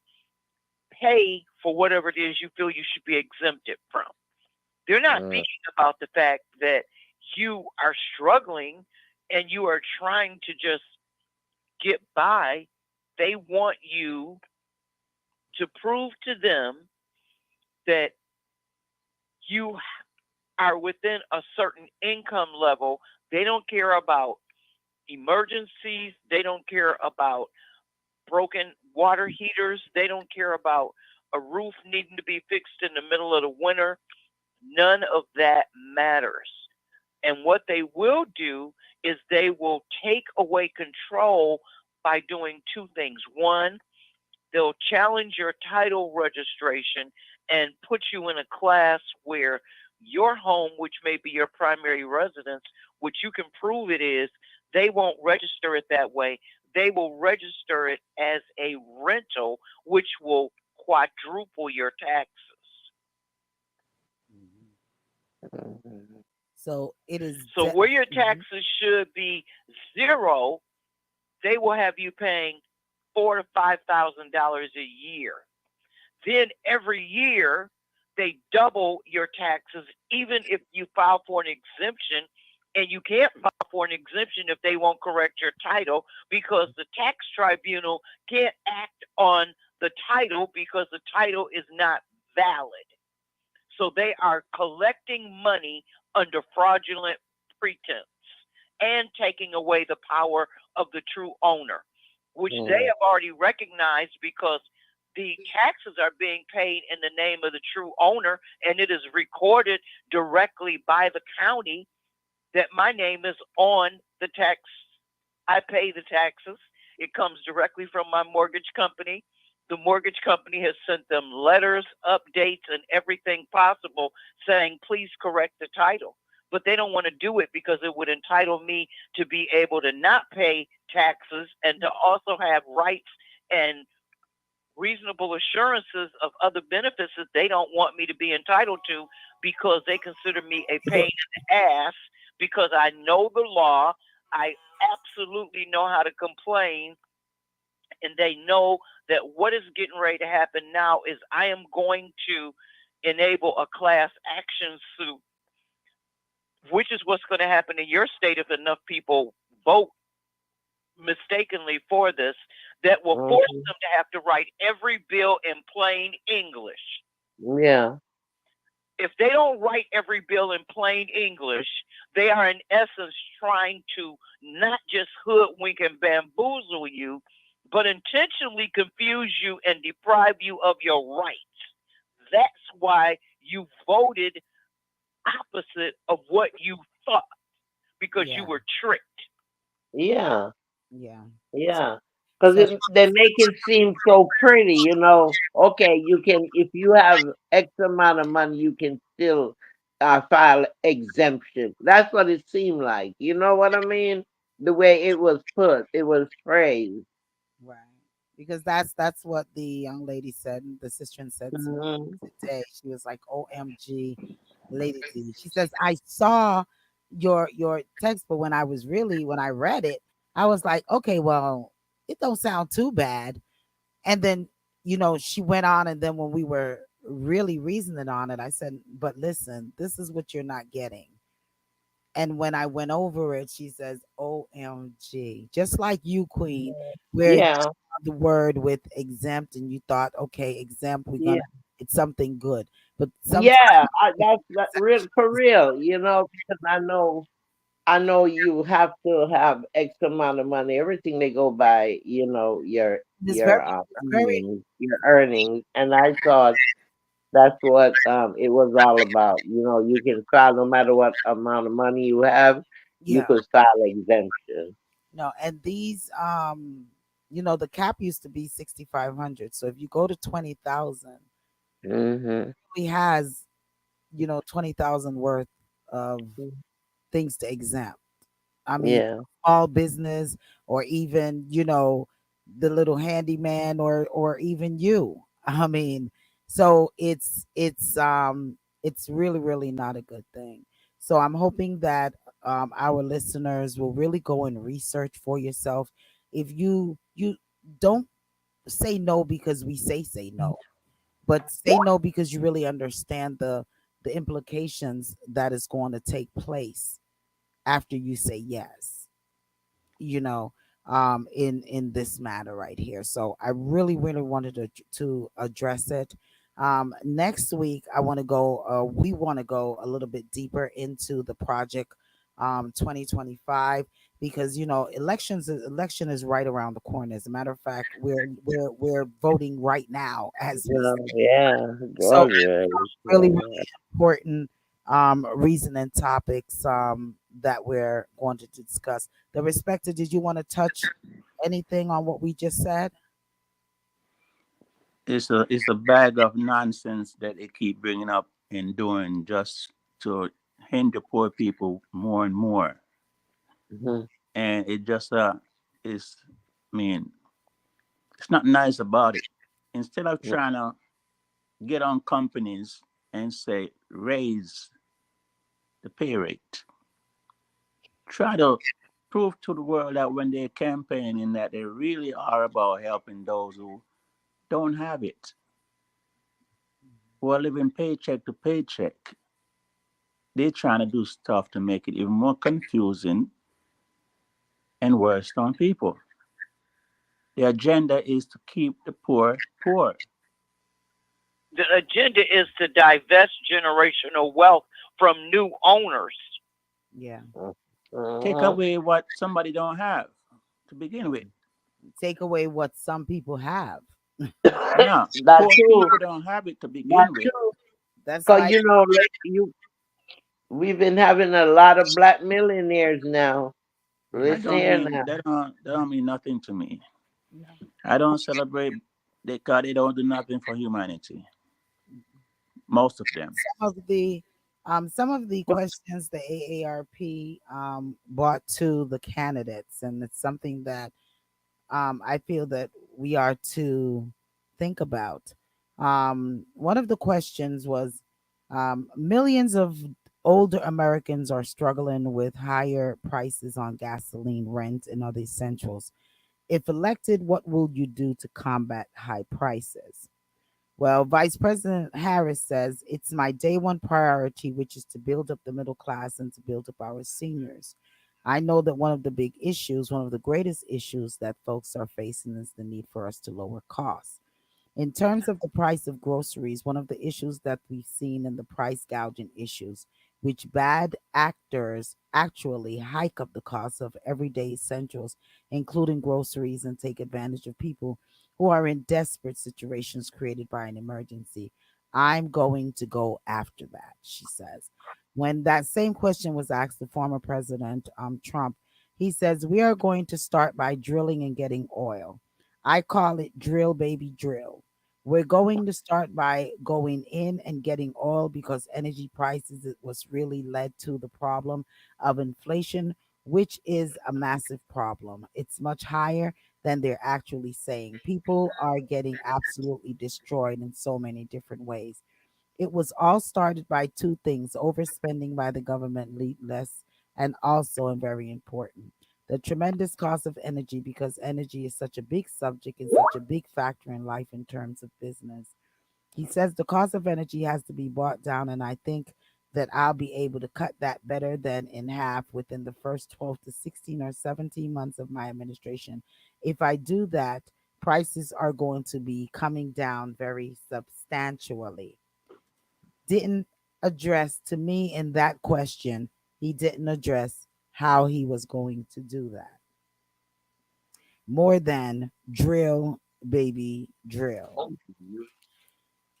pay for whatever it is you feel you should be exempted from. They're not thinking about the fact that you are struggling and you are trying to just get by. They want you to prove to them that you are within a certain income level. They don't care about emergencies. They don't care about broken water heaters. They don't care about a roof needing to be fixed in the middle of the winter. None of that matters. And what they will do is they will take away control by doing two things. One, they'll challenge your title registration and put you in a class where your home, which may be your primary residence, which you can prove it is, they won't register it that way. They will register it as a rental, which will quadruple your taxes. So it is. So where your taxes should be zero, they will have you paying $4,000 to $5,000 a year. Then every year they double your taxes, even if you file for an exemption. And you can't file for an exemption if they won't correct your title, because the tax tribunal can't act on the title because the title is not valid. So they are collecting money under fraudulent pretense and taking away the power of the true owner, which they have already recognized, because the taxes are being paid in the name of the true owner, and it is recorded directly by the county that my name is on the tax. I pay the taxes. It comes directly from my mortgage company. The mortgage company has sent them letters, updates, and everything possible saying, please correct the title. But they don't want to do it because it would entitle me to be able to not pay taxes and to also have rights and reasonable assurances of other benefits that they don't want me to be entitled to, because they consider me a pain in the ass, because I know the law. I absolutely know how to complain, and they know that what is getting ready to happen now is I am going to enable a class action suit, which is what's going to happen in your state if enough people vote mistakenly for this, that will force them to have to write every bill in plain English. Yeah. If they don't write every bill in plain English, they are in essence trying to not just hoodwink and bamboozle you, but intentionally confuse you and deprive you of your rights. That's why you voted opposite of what you thought, because you Yeah. were tricked. Yeah. Yeah. Yeah. Because So they make it seem so pretty, you know. Okay, you can, if you have X amount of money, you can still file exemption. That's what it seemed like. You know what I mean? The way it was put, it was phrased. right. because that's what the young lady said. The sister said to me Mhm. today. She was like, "OMG, Lady D." She says, "I saw your text, but when I read it, I was like, okay, well, it don't sound too bad." And then she went on, and then when we were really reasoning on it, I said, "But listen, this is what you're not getting." And when I went over it, she says, "OMG." Just like you, Queen, where you Yeah, saw the word with exempt and you thought, okay, exempt, yeah, it's something good. But sometimes yeah. That's that real exemption for is real. Because I know you have to have X amount of money. Everything they go by, your is very, very, earnings, and I thought that's what it was all about. You can file no matter what amount of money you have, you yeah. could file exemption. No, and these, the cap used to be 6,500. So if you go to 20,000, Mhm. he has, 20,000 worth of things to exempt. I mean, Yeah. small business, or even, the little handyman, or even you. I mean, so it's really, really not a good thing. So I'm hoping that our listeners will really go and research for yourself. If you don't say no because we say no, but say no because you really understand the implications that is going to take place after you say yes, you know in this matter right here. So I really, really wanted to address it. Next week I want to go we want to go a little bit deeper into the project 2025, because election is right around the corner. As a matter of fact, we're voting right now as we speak. Yeah. So Georgia. really, Yeah. really important reasoning topics that we're going to discuss. The respected, did you want to touch anything on what we just said? It's a bag of nonsense that they keep bringing up and doing just to hinder poor people more and more. Mhm. And it just is. I mean, it's not nice about it. Instead of trying to get on companies and say raise the pay rate, try to prove to the world that when they're campaigning that they really are about helping those who don't have it, who are living paycheck to paycheck. They're trying to do stuff to make it even more confusing and worse on people. The agenda is to keep the poor poor. The agenda is to divest generational wealth from new owners. Yeah. Take Mhm. away what somebody don't have to begin with. Take away what some people have. Yeah, That poor too. people don't have it to That begin with. too. That's Cause like, we've been having a lot of black millionaires now. That Listen don't here mean now. that don't mean nothing to me. no. I don't celebrate because they don't do nothing for humanity. Most of them. Some of the questions the AARP brought to the candidates, and it's something that I feel that we are to think about. One of the questions was, millions of older Americans are struggling with higher prices on gasoline, rent, and other essentials. If elected, what will you do to combat high prices? Well, Vice President Harris says it's my day one priority, which is to build up the middle class and to build up our seniors. I know that one of the big issues, one of the greatest issues that folks are facing, is the need for us to lower costs. In terms of the price of groceries, one of the issues that we've seen in the price gouging issues, which bad actors actually hike up the cost of everyday essentials, including groceries, and take advantage of people who are in desperate situations created by an emergency. I'm going to go after that, she says. When that same question was asked the former president, Trump, he says, we are going to start by drilling and getting oil. I call it drill, baby, drill. We're going to start by going in and getting oil, because energy prices it was really led to the problem of inflation, which is a massive problem. It's much higher than they're actually saying. People are getting absolutely destroyed in so many different ways. It was all started by two things: overspending by the government, lead less, and also, and very important, the tremendous cost of energy, because energy is such a big subject and such a big factor in life in terms of business. He says the cost of energy has to be brought down, and I think that I'll be able to cut that better than in half within the first 12 to 16 or 17 months of my administration. If I do that, prices are going to be coming down very substantially. Didn't address to me in that question, he didn't address how he was going to do that. More than drill, baby, drill.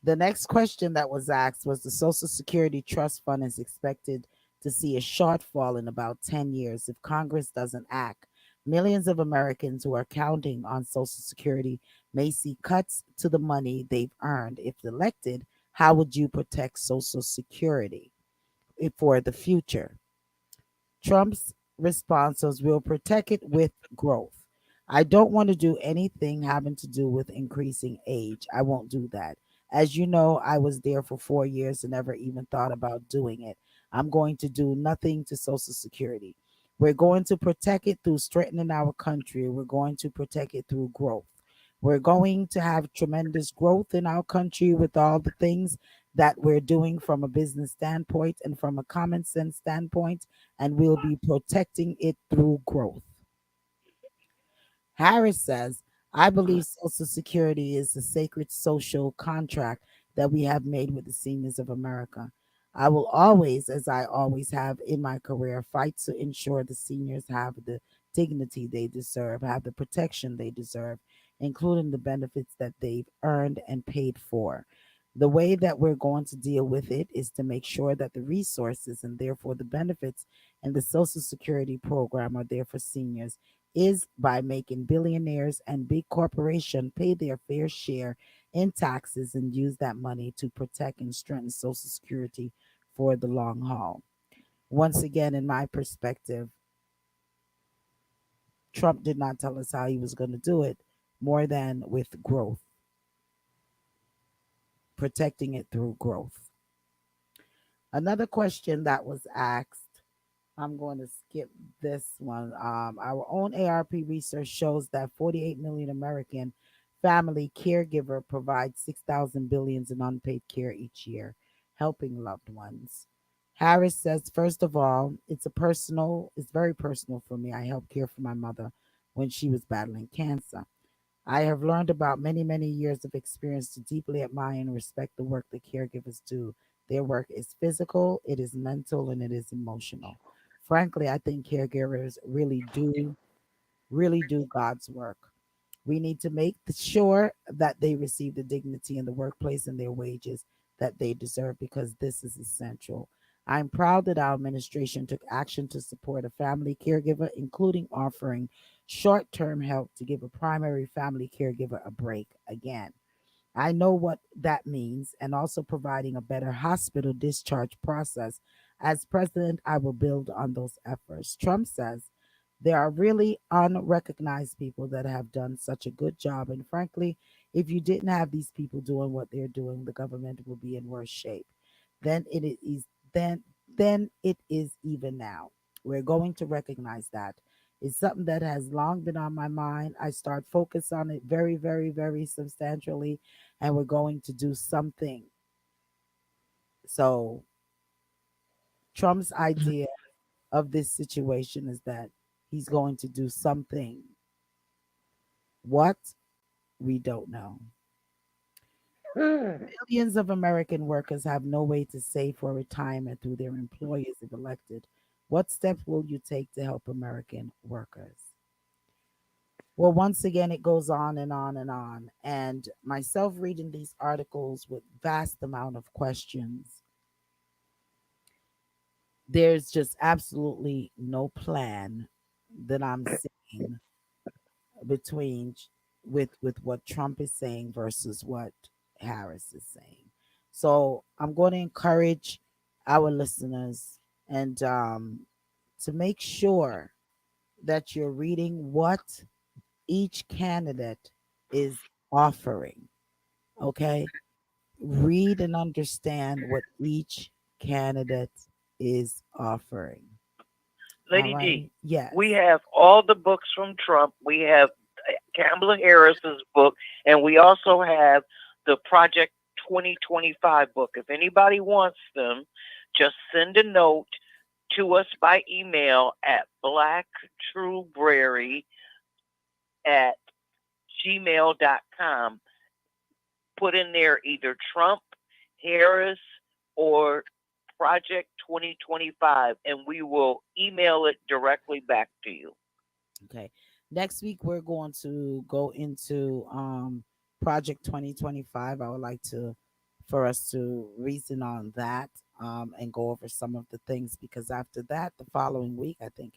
The next question that was asked was: the Social Security Trust Fund is expected to see a shortfall in about 10 years if Congress doesn't act. Millions of Americans who are counting on Social Security may see cuts to the money they've earned. If elected, how would you protect Social Security for the future? Trump's response was, we'll protect it with growth. I don't want to do anything having to do with increasing age. I won't do that. As you know, I was there for 4 years and never even thought about doing it. I'm going to do nothing to Social Security. We're going to protect it through strengthening our country. We're going to protect it through growth. We're going to have tremendous growth in our country with all the things that we're doing from a business standpoint and from a common sense standpoint, and we'll be protecting it through growth. Harris says, I believe Social Security is a sacred social contract that we have made with the seniors of America. I will always, as I always have in my career, fight to ensure the seniors have the dignity they deserve, have the protection they deserve, including the benefits that they've earned and paid for. The way that we're going to deal with it is to make sure that the resources and therefore the benefits and the Social Security program are there for seniors is by making billionaires and big corporations pay their fair share in taxes and use that money to protect and strengthen Social Security for the long haul. Once again, in my perspective, Trump did not tell us how he was going to do it more than with growth, protecting it through growth. Another question that was asked, I'm going to skip this one. Our own ARP research shows that 48 million American family caregiver provides 6,000 billions in unpaid care each year, helping loved ones. Harris says, first of all, it's very personal for me. I helped care for my mother when she was battling cancer. I have learned about many, many years of experience to deeply admire and respect the work the caregivers do. Their work is physical, it is mental, and it is emotional. Frankly, I think caregivers really do God's work. We need to make sure that they receive the dignity in the workplace and their wages that they deserve, because this is essential. I'm proud that our administration took action to support a family caregiver, including offering short term help to give a primary family caregiver a break again. I know what that means, and also providing a better hospital discharge process. As president, I will build on those efforts. Trump says there are really unrecognized people that have done such a good job. And frankly, if you didn't have these people doing what they're doing, the government will be in worse shape. Then it is then then it is even now. We're going to recognize that. It's something that has long been on my mind. I start focus on it very, very, very substantially, and we're going to do something. So Trump's idea of this situation is that he's going to do something. What? We don't know. Millions of American workers have no way to save for retirement through their employers if elected. What steps will you take to help American workers? Well, once again, it goes on and on and on. And myself reading these articles with vast amount of questions, there's just absolutely no plan that I'm seeing between with what Trump is saying versus what Harris is saying. So I'm going to encourage our listeners and to make sure that you're reading what each candidate is offering. Okay, read and understand what each candidate is offering. All Lady right. D, Yes. we have all the books from Trump. We have Kamala Harris's book, and we also have the Project 2025 book. If anybody wants them, just send a note to us by email at blacktrueberry@gmail.com. Put in there either Trump, Harris, or Project 2025, and we will email it directly back to you. Okay. Next week we're going to go into Project 2025. I would like to for us to reason on that and go over some of the things, because after that, the following week, I think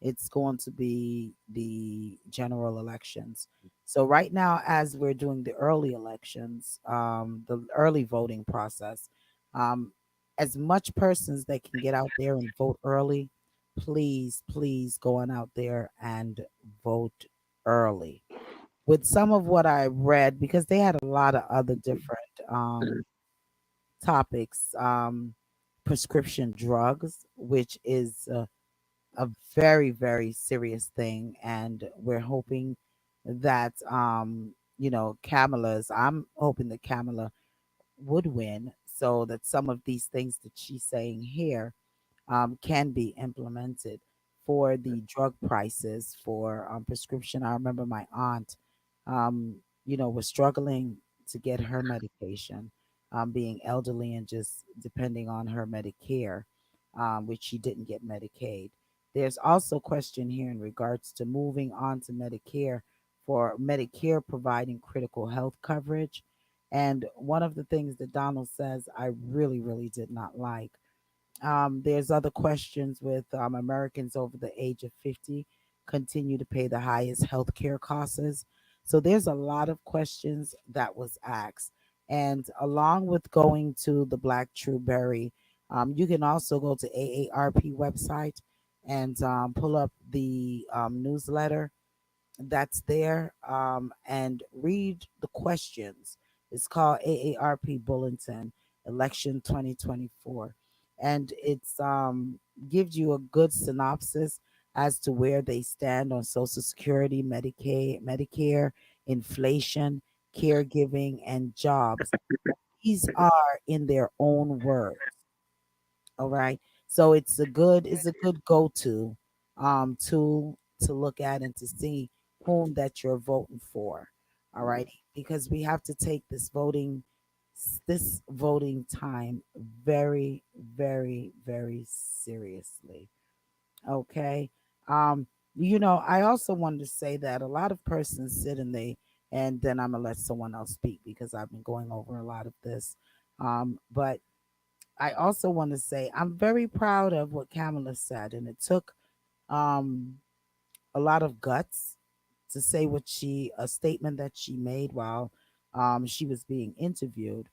it's going to be the general elections. So right now, as we're doing the early elections, the early voting process, um, as much persons that can get out there and vote early, please go on out there and vote early. With some of what I read, because they had a lot of other different topics, prescription drugs, which is a very serious thing, and we're hoping that I'm hoping that Kamala would win, so that some of these things that she's saying here can be implemented for the drug prices for prescription. I remember my aunt, was struggling to get her medication, being elderly and just depending on her Medicare, which she didn't get Medicaid. There's also a question here in regards to moving on to Medicare, for Medicare providing critical health coverage. And one of the things that Donald says I really did not like. There's other questions with Americans over the age of 50 continue to pay the highest healthcare costs. So there's a lot of questions that was asked. And along with going to the Black Trueberry, you can also go to AARP website and pull up the newsletter that's there, and read the questions. It's called AARP Bulletin Election 2024, and it's gives you a good synopsis as to where they stand on Social Security, Medicaid, Medicare, inflation, caregiving, and jobs. These are in their own words. All right. So it's a good go-to tool to look at and to see whom that you're voting for. All right. Because we have to take this voting time very seriously. Okay. I also wanted to say that a lot of persons sit and and then I'm gonna let someone else speak because I've been going over a lot of this. But I also want to say I'm very proud of what Kamala said, and it took um, a lot of guts to say a statement that she made while she was being interviewed,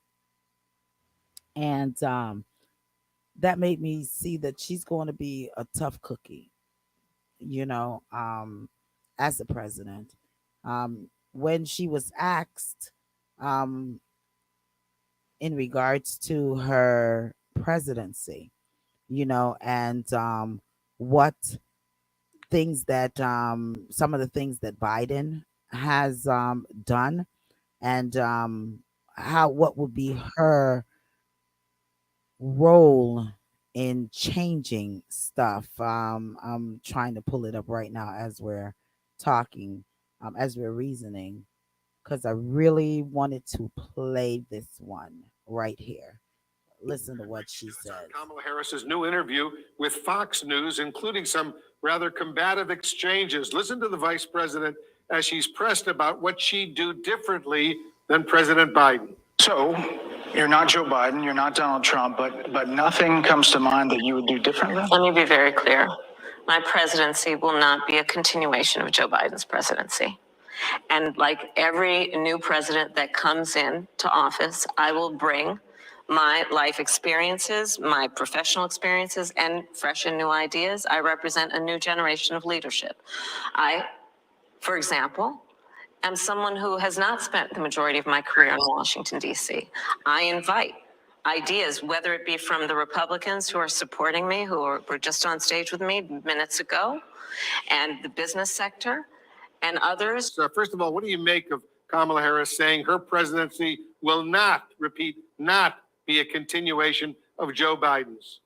and that made me see that she's going to be a tough cookie, you know, as a president. When she was asked um, in regards to her presidency, and what things that some of the things that Biden has done, and how what would be her role in changing stuff. I'm trying to pull it up right now as we're talking, as we're reasoning, because I really wanted to play this one right here. Listen to what she says. Kamala Harris's new interview with Fox News, including some rather combative exchanges. Listen to the vice president as she's pressed about what she'd do differently than President Biden. So, you're not Joe Biden, you're not Donald Trump, but nothing comes to mind that you would do differently? Let me be very clear. My presidency will not be a continuation of Joe Biden's presidency. And like every new president that comes in to office, I will bring my life experiences, my professional experiences, and fresh and new ideas. I represent a new generation of leadership. I For example, am someone who has not spent the majority of my career in Washington, D.C. I invite ideas, whether it be from the Republicans who are supporting me, were just on stage with me minutes ago, and the business sector, and others. So first of all, what do you make of Kamala Harris saying her presidency will not, repeat, not be a continuation of Joe Biden's?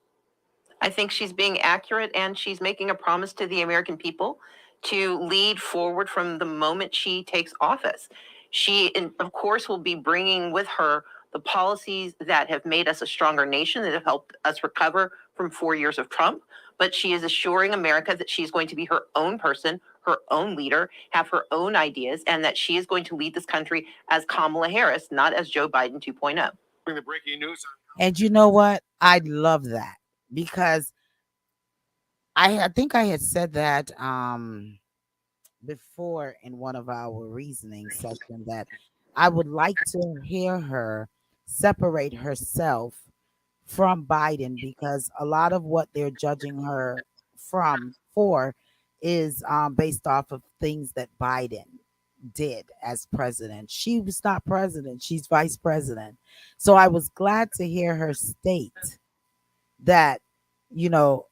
I think she's being accurate and she's making a promise to the American people to lead forward from the moment she takes office. She, of course, will be bringing with her the policies that have made us a stronger nation, that have helped us recover from 4 years of Trump. But she is assuring America that she's going to be her own person, her own leader, have her own ideas, and that she is going to lead this country as Kamala Harris, not as Joe Biden 2.0. Bring the breaking news And you know what? I love that because I think I had said that before in one of our reasoning session that I would like to hear her separate herself from Biden because a lot of what they're judging her for is based off of things that Biden did as president. She was not president, she's vice president. So I was glad to hear her state that, you know,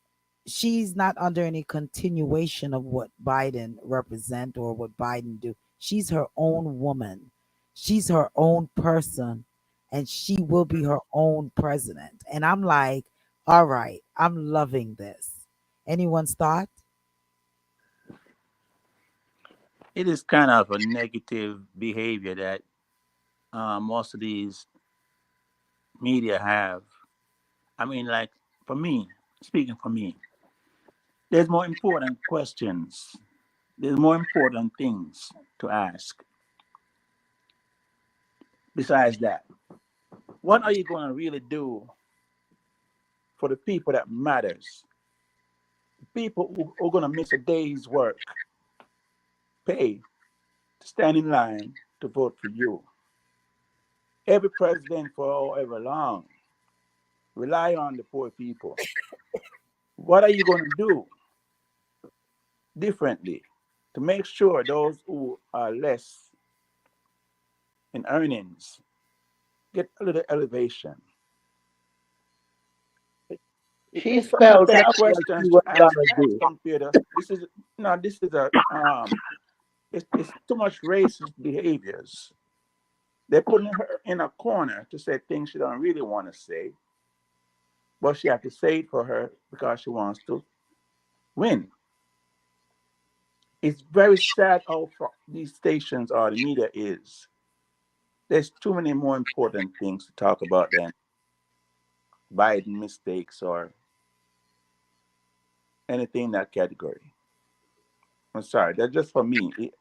she's not under any continuation of what Biden represent or what Biden do. She's her own woman. She's her own person and she will be her own president. And I'm like, all right, I'm loving this. Anyone's thought? It is kind of a negative behavior that most of these media have. I mean, like for me, speaking for me, there's more important questions. There's more important things to ask. Besides that, what are you going to really do for the people that matters? People who are going to miss a day's work, pay to stand in line to vote for you. Every president for however long rely on the poor people. What are you going to do differently to make sure those who are less in earnings get a little elevation? She It's some spelled unfair out what she questions to was ask gonna as do. compared to this is no, this is a it's too much racist behaviors. They're putting her in a corner to say things she don't really want to say, but she has to say it for her because she wants to win. It's very sad how these stations or the media is. There's too many more important things to talk about than Biden mistakes or anything in that category. I'm sorry, that's just for me.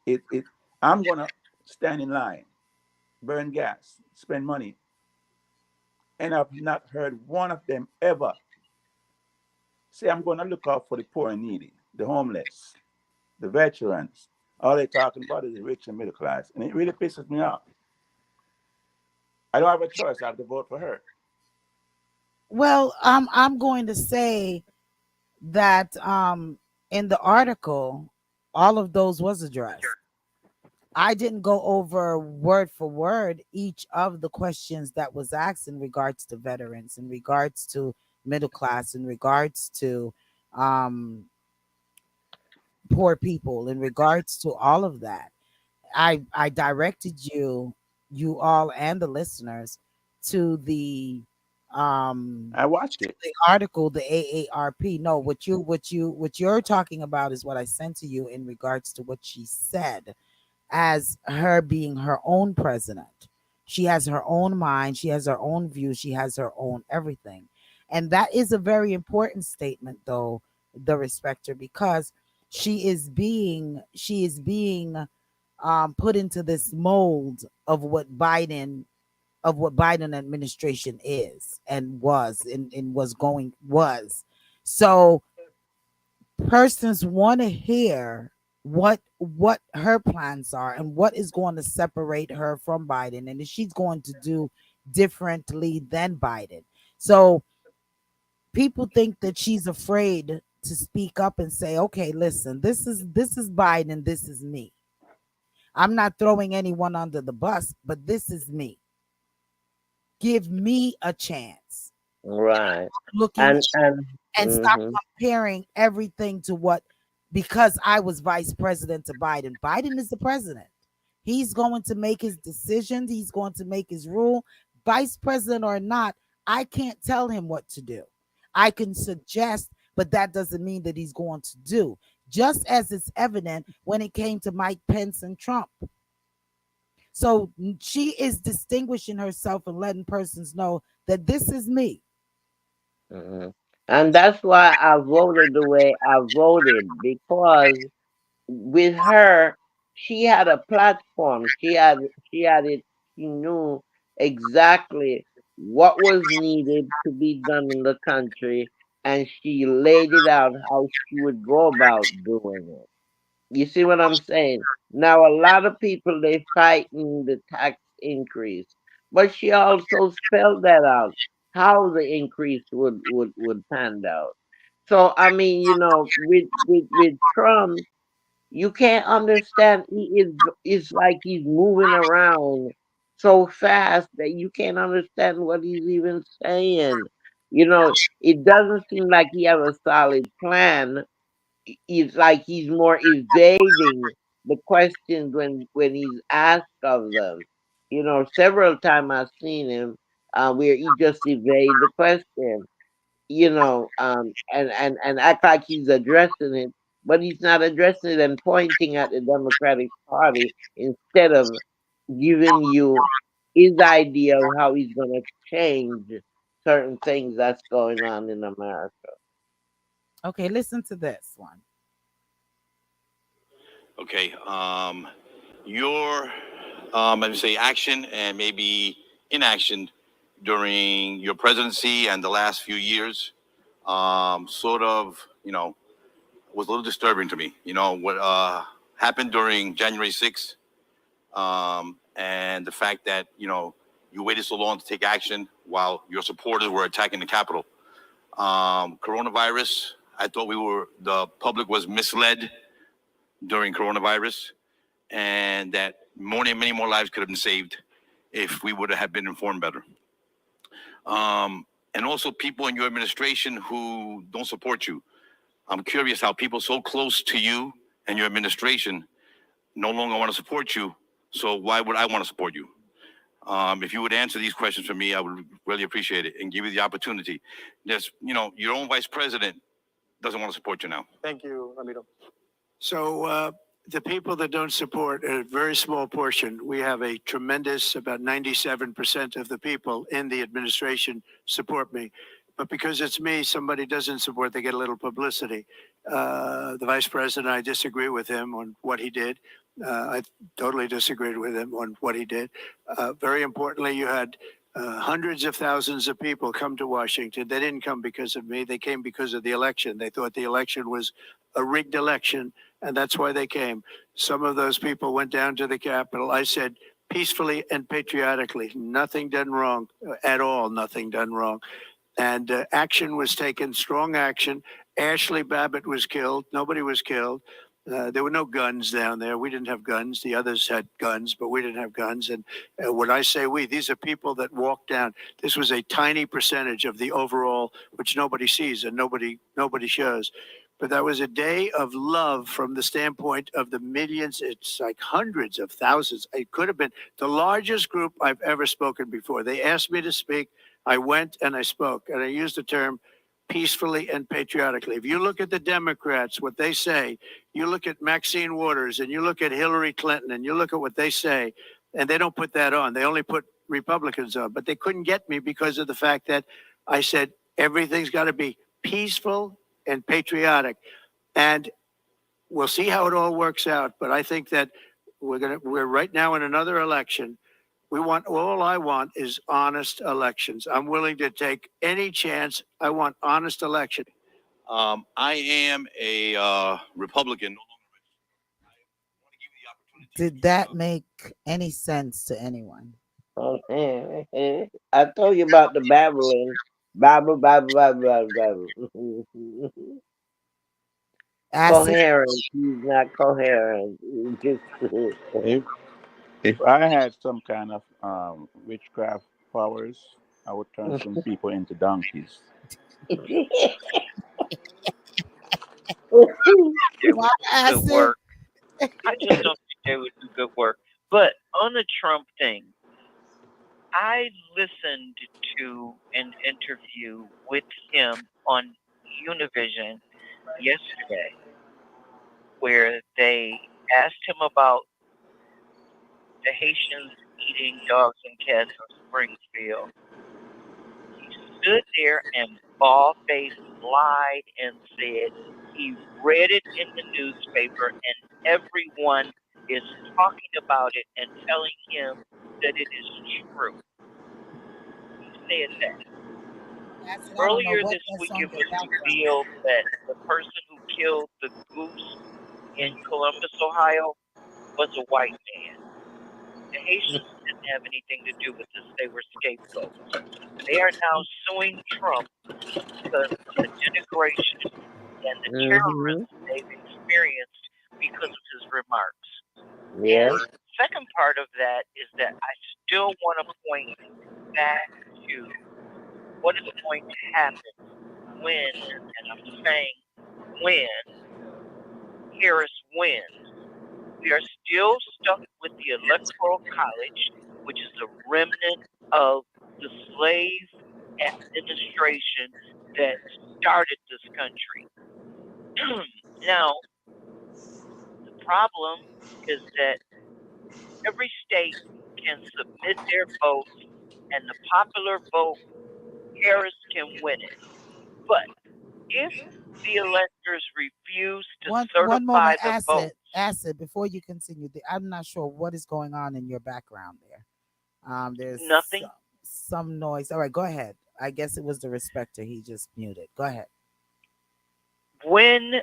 I'm gonna stand in line, burn gas, spend money, and I've not heard one of them ever say I'm gonna look out for the poor and needy, the homeless, the veterans. All they're talking about is the rich and middle class, and it really pisses me off. I don't have a choice. I have to vote for her. Well, I'm going to say that in the article, all of those was addressed. I didn't go over word for word each of the questions that was asked in regards to veterans, in regards to middle class, in regards to um, poor people, in regards to all of that. I directed you all and the listeners to the I watched it. article, the AARP. No, what you're talking about is what I sent to you in regards to what she said as her being her own president. She has her own mind, she has her own view, she has her own everything. And that is a very important statement though, the respecter, because she is being put into this mold of what Biden administration is and was and was. So persons want to hear what her plans are and what is going to separate her from Biden and if she's going to do differently than Biden. So people think that she's afraid to speak up and say, okay, listen, this is Biden, this is me. I'm not throwing anyone under the bus, but this is me. Give me a chance. Right. Looking And and stop hmm comparing everything to what, because I was vice president to Biden. Biden is the president. He's going to make his decisions, he's going to make his rule. Vice president or not, I can't tell him what to do. I can suggest, but that doesn't mean that he's going to do. Just as it's evident when it came to Mike Pence and Trump. So she is distinguishing herself and letting persons know that this is me. hmm and that's why I voted the way I voted, because with her, she had a platform. She had it. She knew exactly what was needed to be done in the country, and she laid it out how she would go about doing it. You see what I'm saying? Now, a lot of people, they fighting the tax increase, but she also spelled that out how the increase would pan out. So I mean, with Trump, you can't understand. He is like he's moving around so fast that you can't understand what he's even saying. It doesn't seem like he has a solid plan. It's like he's more evading the questions when he's asked of them. Several times I've seen him where he just evade the question, and act like he's addressing it, but he's not addressing it and pointing at the Democratic Party instead of giving you his idea of how he's going to change certain things that's going on in America. Okay, listen to this one. Okay. Your, let me say, action and maybe inaction during your presidency and the last few years, sort of, was a little disturbing to me. What happened during January 6th, and the fact that, you waited so long to take action while your supporters were attacking the Capitol. Coronavirus, I thought the public was misled during coronavirus, and that many more lives could have been saved if we would have been informed better. And also people in your administration who don't support you. I'm curious how people so close to you and your administration no longer want to support you. So why would I want to support you? If you would answer these questions for me, I would really appreciate it and give you the opportunity. Your own vice president doesn't want to support you now. Thank you, Ramiro. So the people that don't support a very small portion. We have a tremendous, about 97% of the people in the administration support me. But because it's me, somebody doesn't support, they get a little publicity. The vice president, I disagree with him on what he did. I totally disagreed with him on what he did. Very importantly, you had hundreds of thousands of people come to Washington. They didn't come because of me. They came because of the election. They thought the election was a rigged election, and that's why they came. Some of those people went down to the Capitol. I said, peacefully and patriotically, nothing done wrong at all, nothing done wrong. And action was taken, strong action. Ashley Babbitt was killed. Nobody was killed. There were no guns down there. We didn't have guns. The others had guns, but we didn't have guns. And when I say we, these are people that walked down. This was a tiny percentage of the overall, which nobody sees and nobody shows. But that was a day of love from the standpoint of the millions. It's like hundreds of thousands. It could have been the largest group I've ever spoken before. They asked me to speak. I went and I spoke, and I used the term peacefully and patriotically. If you look at the Democrats, what they say, you look at Maxine Waters and you look at Hillary Clinton and you look at what they say, and they don't put that on. They only put Republicans on. But they couldn't get me because of the fact that I said everything's got to be peaceful and patriotic. And we'll see how it all works out. But I think that we're right now in another election. All I want is honest elections. I'm willing to take any chance. I want honest election. I am a Republican. Did that make any sense to anyone? I told you about the babbling. Babble, babble, babble, babble, babble. Acid. coherent. He's not coherent. He just If if I had some kind of witchcraft powers, I would turn some people into donkeys. They Why would do good acid? work. I just don't think they would do good work. But on the Trump thing, I listened to an interview with him on Univision yesterday where they asked him about the Haitians eating dogs and cats in Springfield. He stood there and bald-faced lied and said he read it in the newspaper and everyone is talking about it and telling him that it is true. He said that. Acid, I don't know Earlier what this that's week, on it your was background. revealed that the person who killed the goose in Columbus, Ohio, was a white man. The Haitians didn't have anything to do with this. They were scapegoats. They are now suing Trump because of the denigration and the hmm terrorism they've experienced because of his remarks. Yes. And the second part of that is that I still want to point back to what is going to happen when, and I'm saying when, Harris wins. We are still stuck with the Electoral College, which is a remnant of the slave administration that started this country. Now, the problem is that every state can submit their votes, and the popular vote, Harris can win it. But if the electors refuse to One certify moment, the vote, acid. Before you continue, I'm not sure what is going on in your background there. There's nothing. some noise. All right, go ahead. I guess it was the respecter. He just muted. Go ahead. When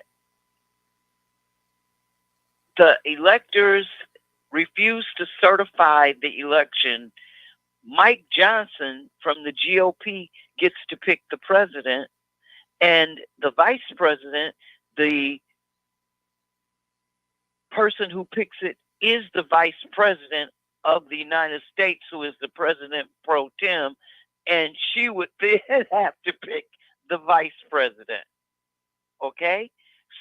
the electors refuse to certify the election, Mike Johnson from the GOP gets to pick the president, and the vice president, the person who picks it, is the vice president of the United States, who is the president pro tem, and she would then have to pick the vice president. Okay?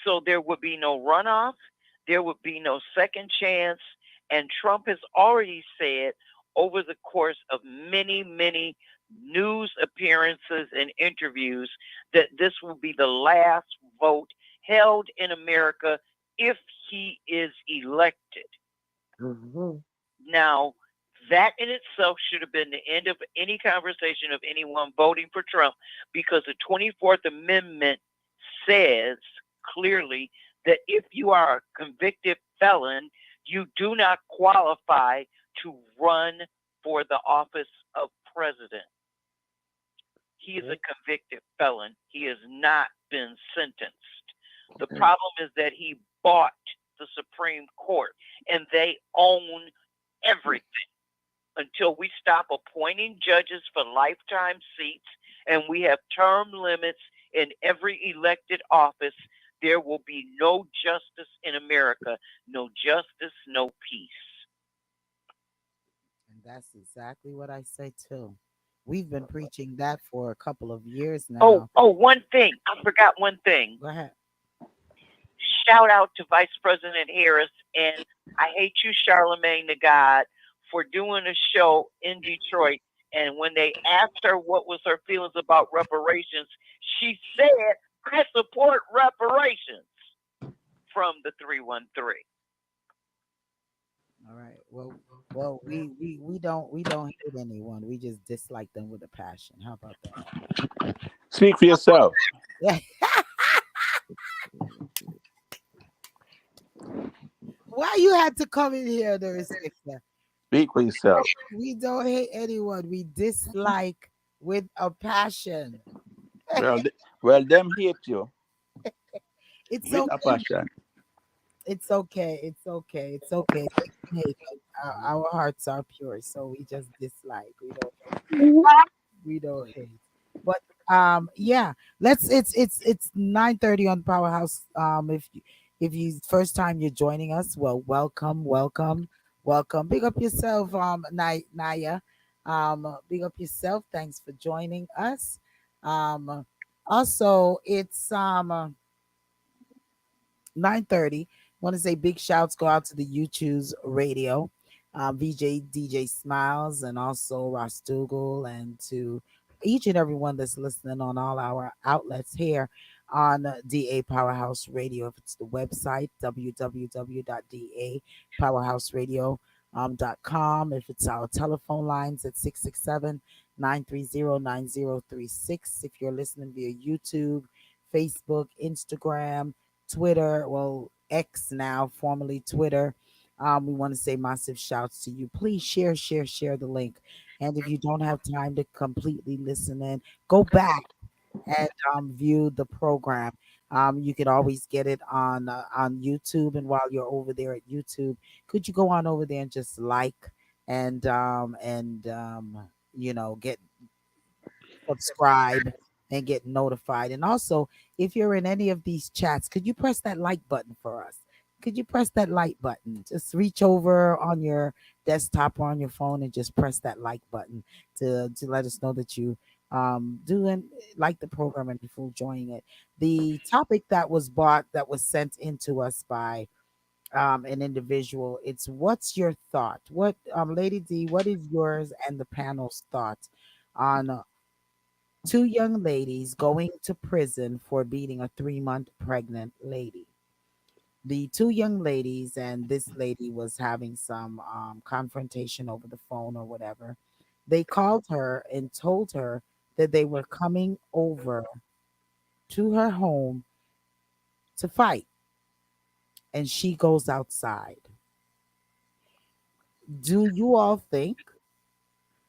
So there would be no runoff, there would be no second chance, and Trump has already said over the course of many, many news appearances and interviews that this will be the last vote held in America if he is elected. hmm Now, that in itself should have been the end of any conversation of anyone voting for Trump, because the 24th Amendment says clearly that if you are a convicted felon, you do not qualify to run for the office of president. He is a convicted felon. He has not been sentenced. The problem is that he bought the Supreme Court, and they own everything. Until we stop appointing judges for lifetime seats and we have term limits in every elected office, there will be no justice in America. No justice, no peace. And that's exactly what I say too. We've been preaching that for a couple of years Oh, now. one thing. I forgot one thing. Go ahead. Shout out to Vice President Harris, and I hate you, Charlemagne the God, for doing a show in Detroit. And when they asked her what was her feelings about reparations, she said, "I support reparations," from the 313. All right. Well, we don't hate anyone. We just dislike them with a passion. How about that? Speak for yourself. Yeah. Why you had to come in here, the respecter? Speak for yourself. We don't hate anyone. We dislike with a passion. Well, them hate you It's with a okay. passion. It's okay. It's okay. It's okay. Hey, our hearts are pure, so we just dislike. We don't hate. But Yeah, let's it's 9:30 on Powerhouse. If you first time you're joining us, well, welcome. Big up yourself, Naya. Big up yourself. Thanks for joining us. Also it's 9:30. Want to say big shouts go out to the YouTube's radio, VJ DJ Smiles, and also Ross Dougal, and to each and everyone that's listening on all our outlets here on DA Powerhouse Radio. If it's the website, www.dapowerhouseradio.com. If it's our telephone lines at 667-930-9036. If you're listening via YouTube, Facebook, Instagram, Twitter, well, X now, formerly Twitter. We want to say massive shouts to you. Please share the link. And if you don't have time to completely listen in, go back and view the program. You can always get it on YouTube. And while you're over there at YouTube, could you go on over there and just like and get subscribe and get notified. And also, if you're in any of these chats, could you press that like button for us? Could you press that like button? Just reach over on your desktop or on your phone and just press that like button to let us know that you do and like the program and before joining it. The topic that was sent into us by an individual. It's what's your thought? What Lady D, what is yours and the panel's thought on two young ladies going to prison for beating a 3-month pregnant lady? The two young ladies and this lady was having some confrontation over the phone or whatever. They called her and told her that they were coming over to her home to fight, and she goes outside. Do you all think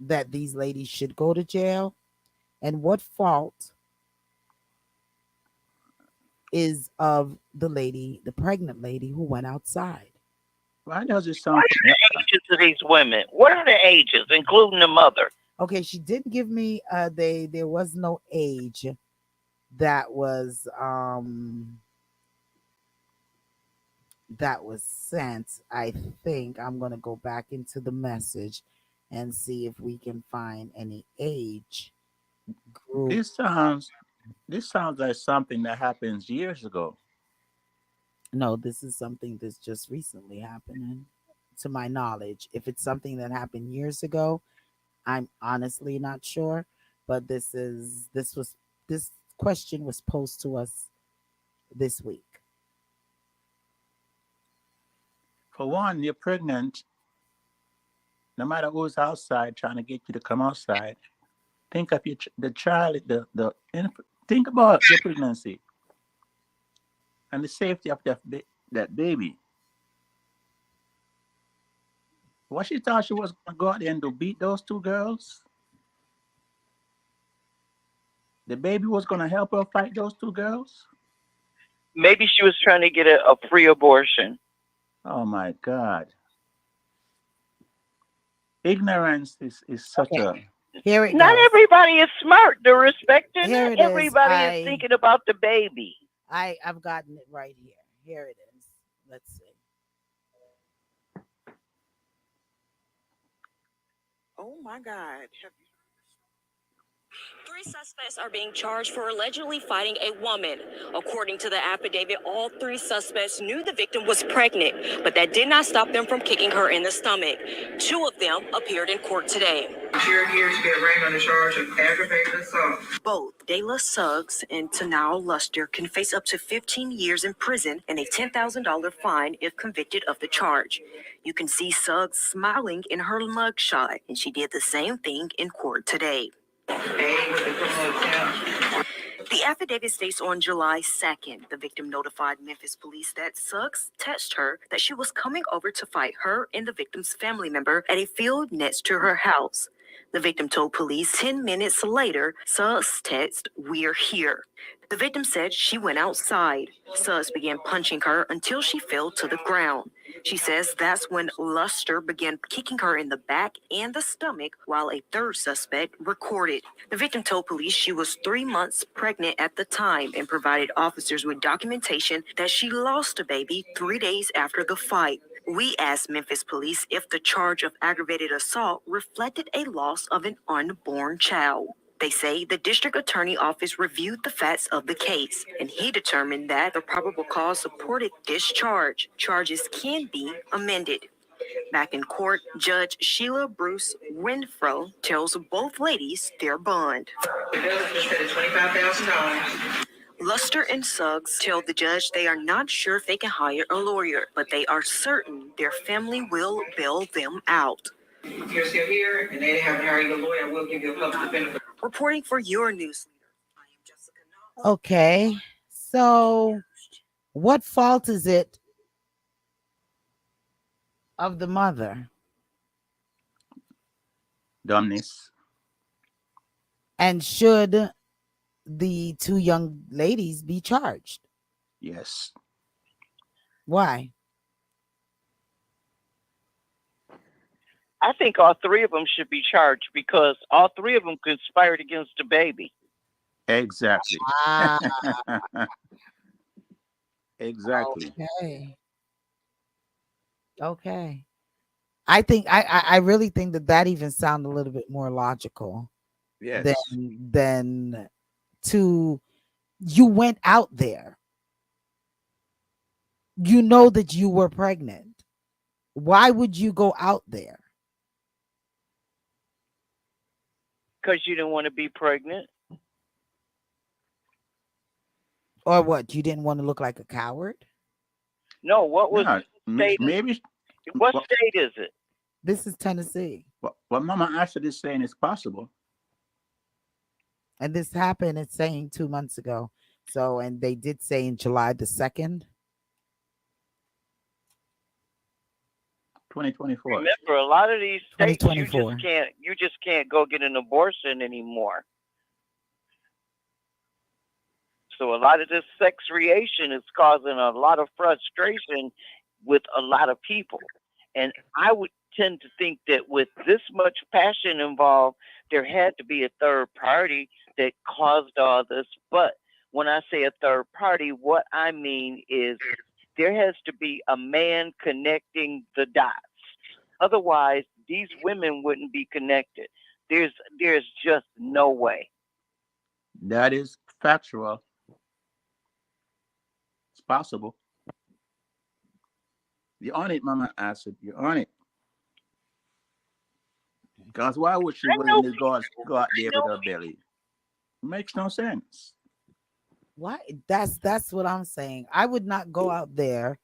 that these ladies should go to jail? And what fault is of the lady, the pregnant lady who went outside? Why does it What sound are the ages of these women? What are the ages, including the mother? Okay, she didn't give me there was no age that was sent. I think I'm gonna go back into the message and see if we can find any age group. this sounds like something that happens years ago. No, this is something that's just recently happening, to my knowledge. If it's something that happened years ago, I'm honestly not sure. But this question was posed to us this week. For one, you're pregnant. No matter who's outside trying to get you to come outside, think of the child, think about your pregnancy and the safety of that baby. What she thought she was going to go out there and to beat those two girls? The baby was going to help her fight those two girls? Maybe she was trying to get a free abortion. Oh my God. Ignorance is such Okay. a. Here it Not goes. everybody is smart. The respecter. Here Not it is. everybody is thinking about the baby. I've gotten it right here. Here it is. Let's see. Oh my God. Three suspects are being charged for allegedly fighting a woman. According to the affidavit, all three suspects knew the victim was pregnant, but that did not stop them from kicking her in the stomach. Two of them appeared in court today. You're here to get arraigned on the charge of aggravated assault. Both Dayla Suggs and Tanao Luster can face up to 15 years in prison and a $10,000 fine if convicted of the charge. You can see Suggs smiling in her mugshot, and she did the same thing in court today. The affidavit states on July 2nd, the victim notified Memphis police that Suggs texted her that she was coming over to fight her and the victim's family member at a field next to her house. The victim told police 10 minutes later, Suggs texted, "We're here." The victim said she went outside. Suggs began punching her until she fell to the ground. She says that's when Luster began kicking her in the back and the stomach while a third suspect recorded. The victim told police she was 3 months pregnant at the time and provided officers with documentation that she lost a baby 3 days after the fight. We asked Memphis police if the charge of aggravated assault reflected a loss of an unborn child. They say the district attorney office reviewed the facts of the case, and he determined that the probable cause supported this charge. Charges can be amended. Back in court, Judge Sheila Bruce Renfro tells both ladies their bond. The judge just said $25,000. Luster and Suggs tell the judge they are not sure if they can hire a lawyer, but they are certain their family will bail them out. You're still here, and they haven't hired a lawyer. We'll give you a public defender. Reporting for your news leader, I am Jessica Knowles. Okay. So, what fault is it of the mother? Dumbness. And should the two young ladies be charged? Yes. Why? I think all three of them should be charged because all three of them conspired against the baby. Exactly. Ah, Exactly. okay. Okay. I think I really think that even sounds a little bit more logical Yes. than to you went out there. You know that you were pregnant. Why would you go out there? Because you didn't want to be pregnant. Or what? You didn't want to look like a coward? No, what was No, state? maybe What what, state is it? This is Tennessee. what Mama Asid is saying is possible. And this happened, it's saying 2 months ago. So, and they did say in July the 2nd. 2024. Remember, a lot of these states, 2024. you just can't go get an abortion anymore. So a lot of this sex creation is causing a lot of frustration with a lot of people. And I would tend to think that with this much passion involved, there had to be a third party that caused all this. But when I say a third party, what I mean is there has to be a man connecting the dots. Otherwise, these women wouldn't be connected. There's just no way. That is factual. It's possible. You're on it, Mama Asid. You're on it. Because why would she willingly go out there with her belly? It makes no sense. Why? That's what I'm saying. I would not go out there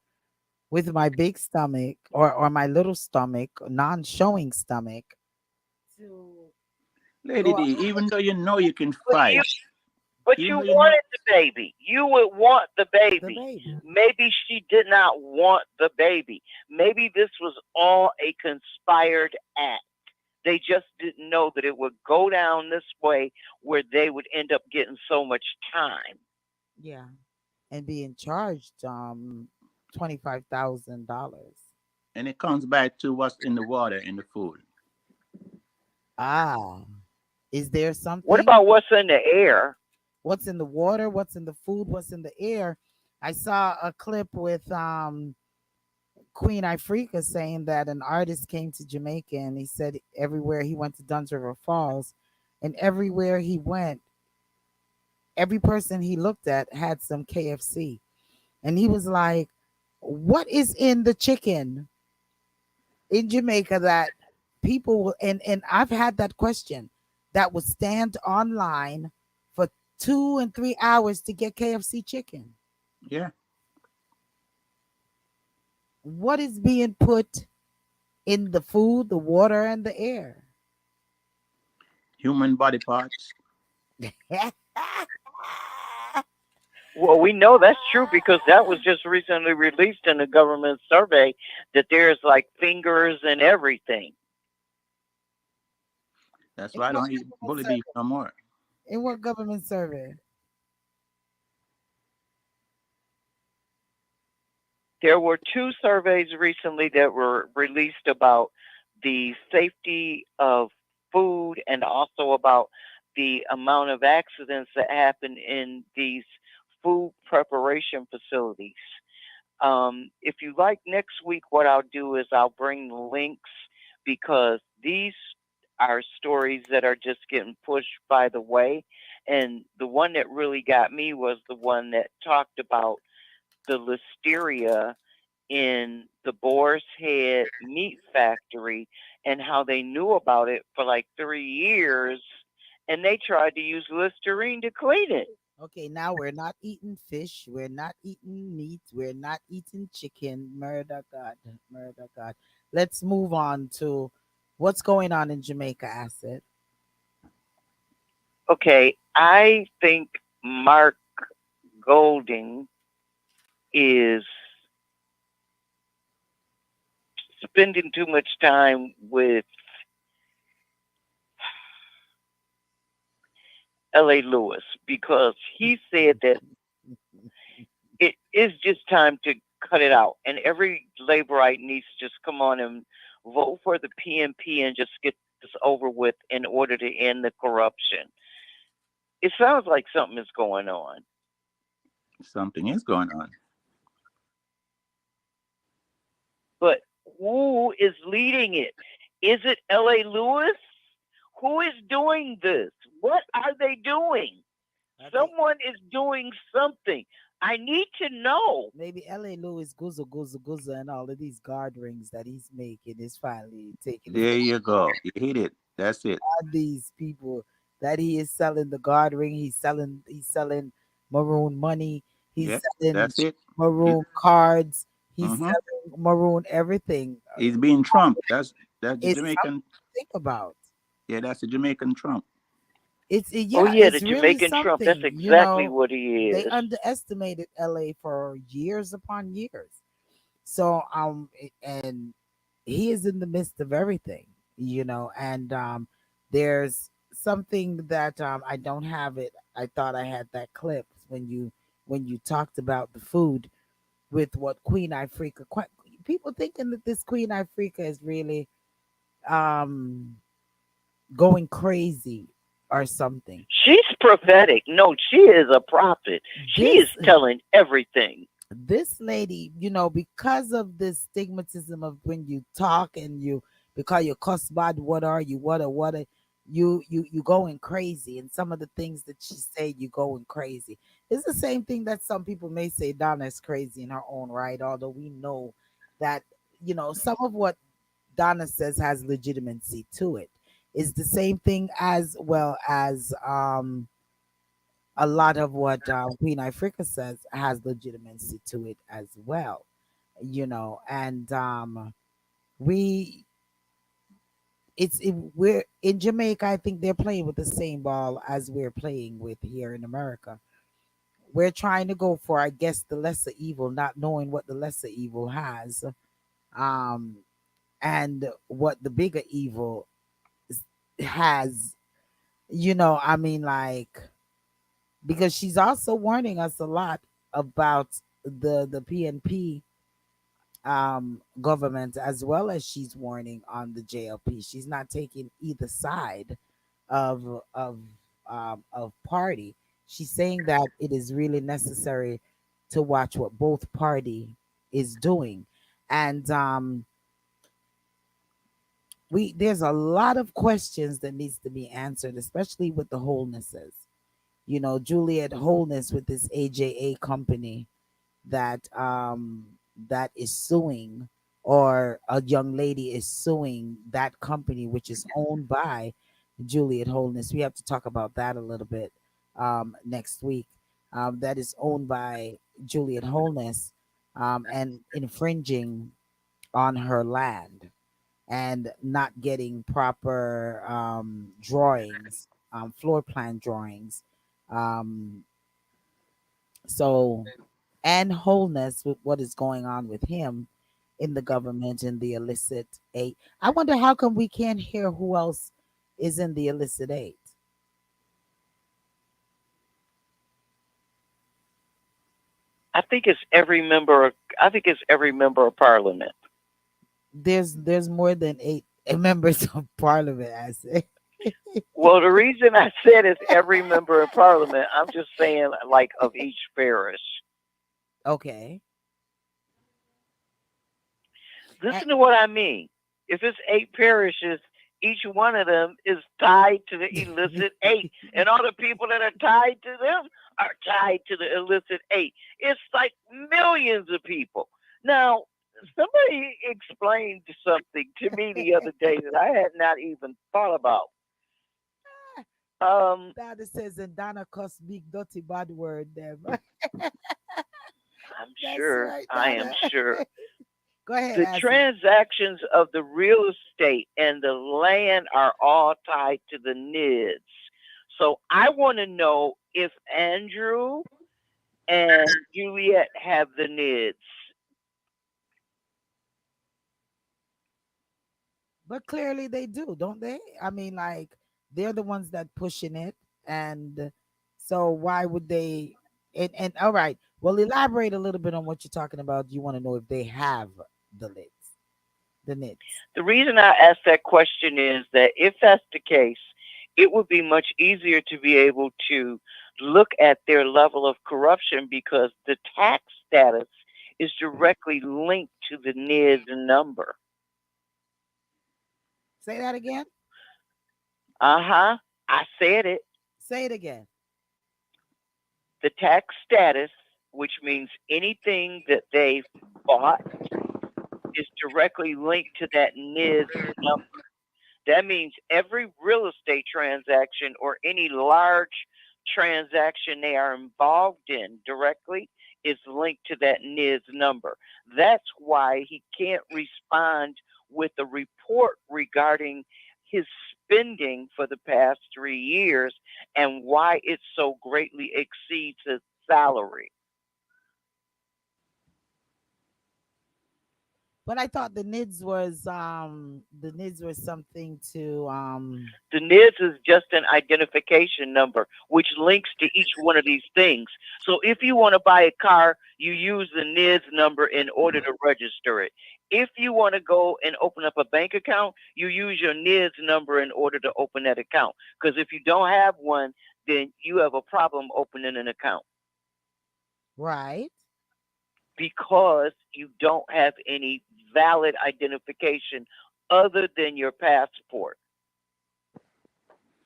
with my big stomach or my little stomach, non-showing stomach. Lady D, even though you know you can fight. But you wanted the baby. You would want the baby. Maybe she did not want the baby. Maybe this was all a conspired act. They just didn't know that it would go down this way where they would end up getting so much time. Yeah. And being charged $25,000. And it comes back to what's in the water, in the food. Ah. Is there something? What about what's in the air? What's in the water? What's in the food? What's in the air? I saw a clip with Queen Ifrika saying that an artist came to Jamaica and he said everywhere he went to Duns River Falls and everywhere he went, every person he looked at had some KFC. And he was like, what is in the chicken in Jamaica that people will, and I've had that question, that would stand online for 2 and 3 hours to get KFC chicken. Yeah. What is being put in the food, the water, and the air? Human body parts. Well, we know that's true because that was just recently released in a government survey that there's like fingers and everything. That's In why I what don't eat government bully beef survey? no more. In what government survey? There were two surveys recently that were released about the safety of food and also about the amount of accidents that happen in these food preparation facilities. If you like next week, what I'll do is I'll bring the links because these are stories that are just getting pushed by the way. And the one that really got me was the one that talked about the listeria in the Boar's Head meat factory and how they knew about it for like 3 years and they tried to use Listerine to clean it. Okay, now we're not eating fish, we're not eating meat, we're not eating chicken. Murder God, murder God. Let's move on to what's going on in Jamaica, Acid. Okay, I think Mark Golding is spending too much time with L.A. Lewis because he said that it is just time to cut it out. And every laborite needs to just come on and vote for the PNP and just get this over with in order to end the corruption. It sounds like something is going on. Something is going on. But who is leading it? Is it L.A. Lewis? Who is doing this? What are they doing? Someone is doing something. I need to know. Maybe L.A. Lewis, Guzzle, Guzzle, Guzzle, and all of these guard rings that he's making is finally taking There you go. You hit it. That's it. these people that he is selling the guard ring. He's selling maroon money. He's Yeah, selling that's it. maroon cards. He's Mm-hmm. selling maroon everything. He's being Trump. That's the It's something Jamaican. to think about. Yeah, that's the Jamaican Trump. Oh Yeah, yeah, the it's really Jamaican Trump. That's something. exactly what he They is. underestimated LA for years upon years. So and he is in the midst of everything, and there's something that I don't have it. I thought I had that clip when you talked about the food with what Queen Ifrica. People thinking that this Queen Ifrica is really um going crazy or something. She's prophetic. No, she is a prophet. She is This telling everything. this lady, because of this stigmatism of when you talk and because you cuss bad, what are you, what are you going crazy, and some of the things that she say, you going crazy. It's the same thing that some people may say Donna is crazy in her own right, although we know that some of what Donna says has legitimacy to it. Is the same thing as well as a lot of what Queen Ifrica says has legitimacy to it as well, and we we're in Jamaica. I think they're playing with the same ball as we're playing with here in America. We're trying to go for, I guess, the lesser evil, not knowing what the lesser evil has, um, and what the bigger evil has. I mean, like, because she's also warning us a lot about the PNP government, as well as she's warning on the JLP. She's not taking either side of party. She's saying that it is really necessary to watch what both party is doing, and we there's a lot of questions that needs to be answered, especially with the wholenesses. Juliet Wholeness with this AJA company that is suing, or a young lady is suing that company, which is owned by Juliet Wholeness. We have to talk about that a little bit next week. That is owned by Juliet Wholeness, and infringing on her land and not getting proper drawings, floor plan drawings. Um, so, and Wholeness with what is going on with him in the government and the illicit aid. I wonder how come we can't hear who else is in the illicit eight. I think it's every member. I think it's every member of parliament. There's more than eight members of parliament. I say. Well, the reason I said it's every member of parliament, I'm just saying like of each parish. Okay. Listen to what I mean. If it's 8 parishes, each one of them is tied to the illicit 8. And all the people that are tied to them are tied to the illicit 8. It's like millions of people. Now, somebody explained something to me the other day that I had not even thought about. Dada says, and Donna cuss big dirty bad word them. I'm That's sure. right, I am Donna. sure. Go ahead, The Asid. transactions of the real estate and the land are all tied to the NIDS. So I want to know if Andrew and Juliet have the NIDS. But clearly they do, don't they? I mean, like they're the ones that pushing it, and so why would they? And all right, well, elaborate a little bit on what you're talking about. You want to know if they have the lids, the NIDS. The reason I ask that question is that if that's the case, it would be much easier to be able to look at their level of corruption because the tax status is directly linked to the NIDS number. Say that again. I said it. Say it again. The tax status, which means anything that they bought, is directly linked to that NIDS number. That means every real estate transaction or any large transaction they are involved in directly is linked to that NIDS number. That's why he can't respond with a report regarding his spending for the past 3 years and why it so greatly exceeds his salary. But I thought the NIDS was something to The NIDS is just an identification number, which links to each one of these things. So if you want to buy a car, you use the NIDS number in order to register it. If you want to go and open up a bank account, you use your NIDS number in order to open that account. Because if you don't have one, then you have a problem opening an account. Right. Because you don't have any valid identification other than your passport.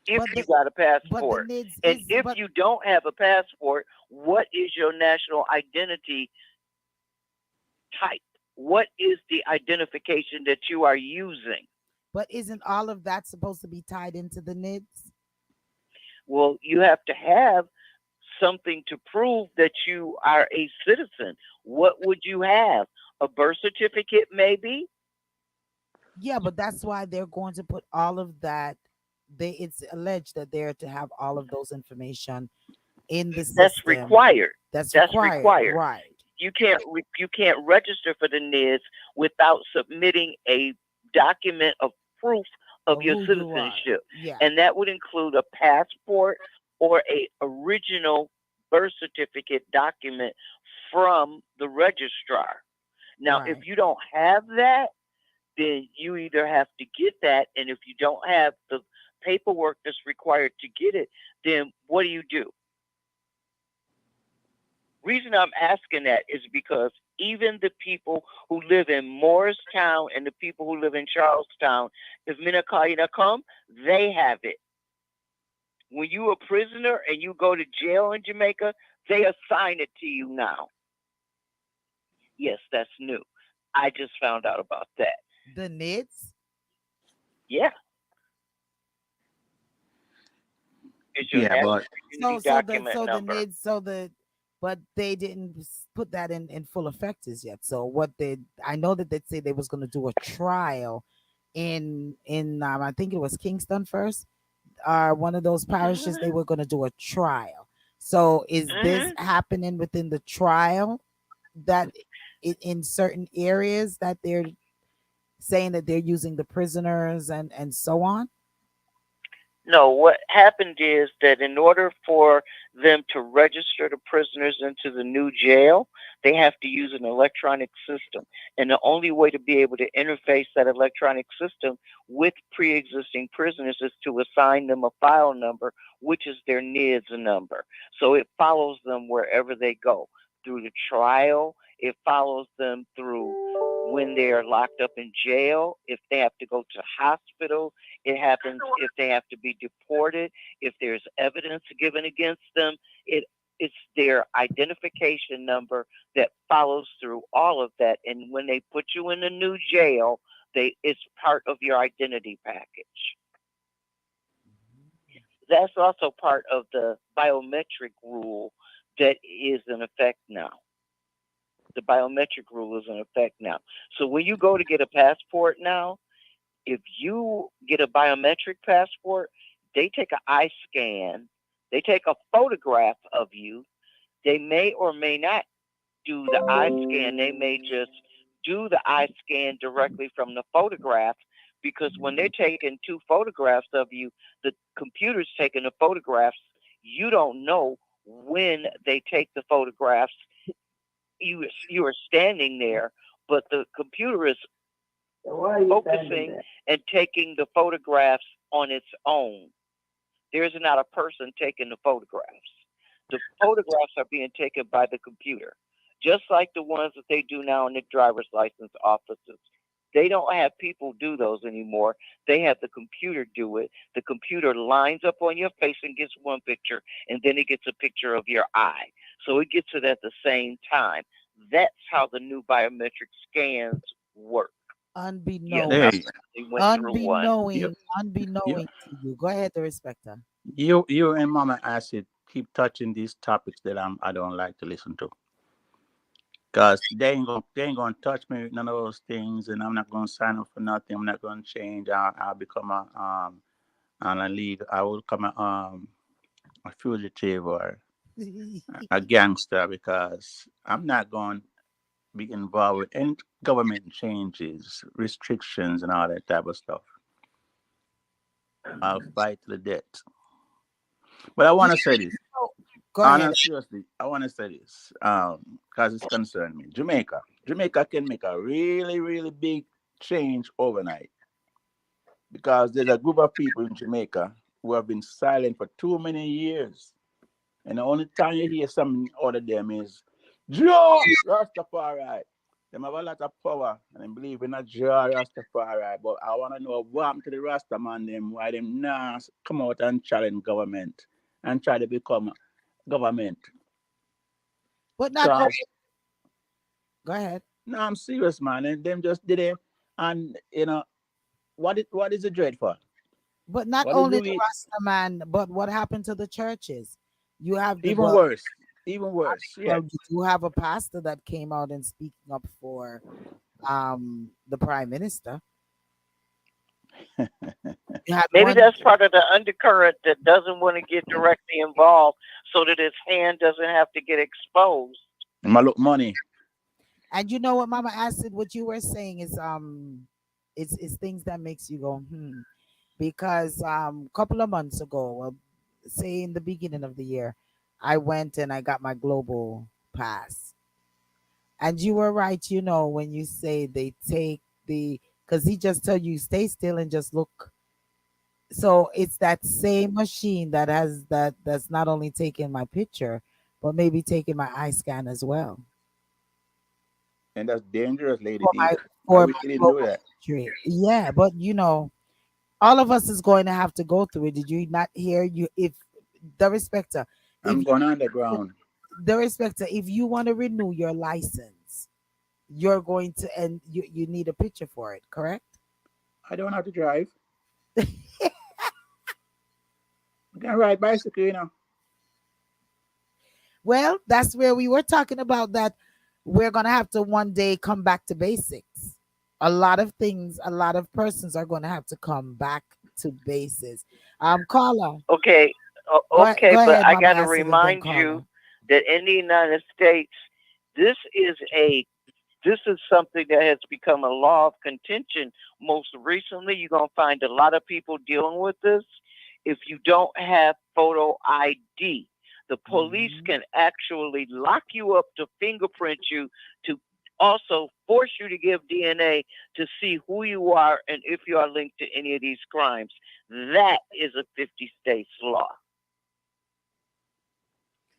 If you got a passport. And if you don't have a passport, what is your national identity type? What is the identification that you are using? But isn't all of that supposed to be tied into the NIDS? Well, you have to have something to prove that you are a citizen. What would you have? A birth certificate, maybe? Yeah, but that's why they're going to put all of that. It's alleged that they're to have all of those information in the system. That's required. That's required. Right. You can't register for the NIDS without submitting a document of proof of your citizenship. Yeah. And that would include a passport or a original birth certificate document from the registrar. Now, if you don't have that, then you either have to get that, and if you don't have the paperwork that's required to get it, then what do? Reason I'm asking that is because even the people who live in Morristown and the people who live in Charlestown, if Minakaya come, they have it. When you a prisoner and you go to jail in Jamaica, they assign it to you now. Yes, that's new. I just found out about that. The NIDS? Yeah. Yeah, but the NIDS, but they didn't put that in full effect as yet. So I know that they say they was going to do a trial in I think it was Kingston first, one of those parishes. They were going to do a trial. So is this happening within the trial that in certain areas that they're saying that they're using the prisoners and so on? No, what happened is that in order for them to register the prisoners into the new jail, they have to use an electronic system. And the only way to be able to interface that electronic system with pre existing prisoners is to assign them a file number, which is their NIDS number. So it follows them wherever they go through the trial, it follows them through when they are locked up in jail, if they have to go to hospital, it happens if they have to be deported, if there's evidence given against them. It's their identification number that follows through all of that. And when they put you in a new jail, it's part of your identity package. That's also part of the biometric rule that is in effect now. The biometric rule is in effect now. So when you go to get a passport now, if you get a biometric passport, they take an eye scan, they take a photograph of you. They may or may not do the eye scan. They may just do the eye scan directly from the photograph, because when they're taking two photographs of you, the computer's taking the photographs. You don't know when they take the photographs. You are standing there, but the computer is focusing and taking the photographs on its own. There's not a person taking the photographs. The photographs are being taken by the computer, just like the ones that they do now in the driver's license offices. They don't have people do those anymore. They have the computer do it. The computer lines up on your face and gets one picture, and then it gets a picture of your eye. So it gets it at the same time. That's how the new biometric scans work. Yes, Unbeknown, I Hey, personally went through one. you, you, unbeknowing to you. Go ahead, Darespecta. you and Mama Acid keep touching these topics that I don't like to listen to. Cause they ain't gonna touch me with none of those things, and I'm not gonna sign up for nothing. I'm not gonna change. I'll become a league. I will become a fugitive or a gangster because I'm not going to be involved with any government changes, restrictions, and all that type of stuff. I'll fight to the death. But I want to say this. Go ahead. Seriously, I want to say this because it's concerned me. Jamaica can make a really, really big change overnight because there's a group of people in Jamaica who have been silent for too many years. And the only time you hear something out of them is, Joe Rastafari. Them have a lot of power and I believe in a Joe Rastafari. But I want to know what happened to the Rasta man them, why them not come out and challenge government and try to become government. But not all. Because, Go ahead. no, I'm serious, man. And them just did it. And, what is the dread for? But not What is only the the way? Rasta man, but what happened to the churches? You have the Even worse. Even worse. Yeah. well, you do have a pastor that came out and speaking up for the prime minister. You had Maybe one. that's part of the undercurrent that doesn't want to get directly involved so that his hand doesn't have to get exposed. My look money. And you know what, Mama Acid, what you were saying is it's things that makes you go, because a couple of months ago, well, say in the beginning of the year, I went and I got my global pass. And you were right, when you say they take because he just tell you stay still and just look. So it's that same machine that that's not only taking my picture, but maybe taking my eye scan as well. And that's dangerous, Lady For D. my I for wish my you didn't do global that. history. Yeah, but all of us is going to have to go through it. Did you not hear you if the respecter, if I'm going underground. the respecter, if you want to renew your license, you're going to and you need a picture for it, correct? I don't have to drive. I can ride bicycle. Well, that's where we were talking about that we're gonna have to one day come back to basics. A lot of things, a lot of persons are gonna have to come back to basis. Caller, Okay, go okay, but ahead, I Mama got to Acid, and then remind caller. you that in the United States, this is something that has become a law of contention. Most recently, you're gonna find a lot of people dealing with this. if you don't have photo ID. The police can actually lock you up to fingerprint you, to also force you to give DNA to see who you are and if you are linked to any of these crimes. That is a 50 states law.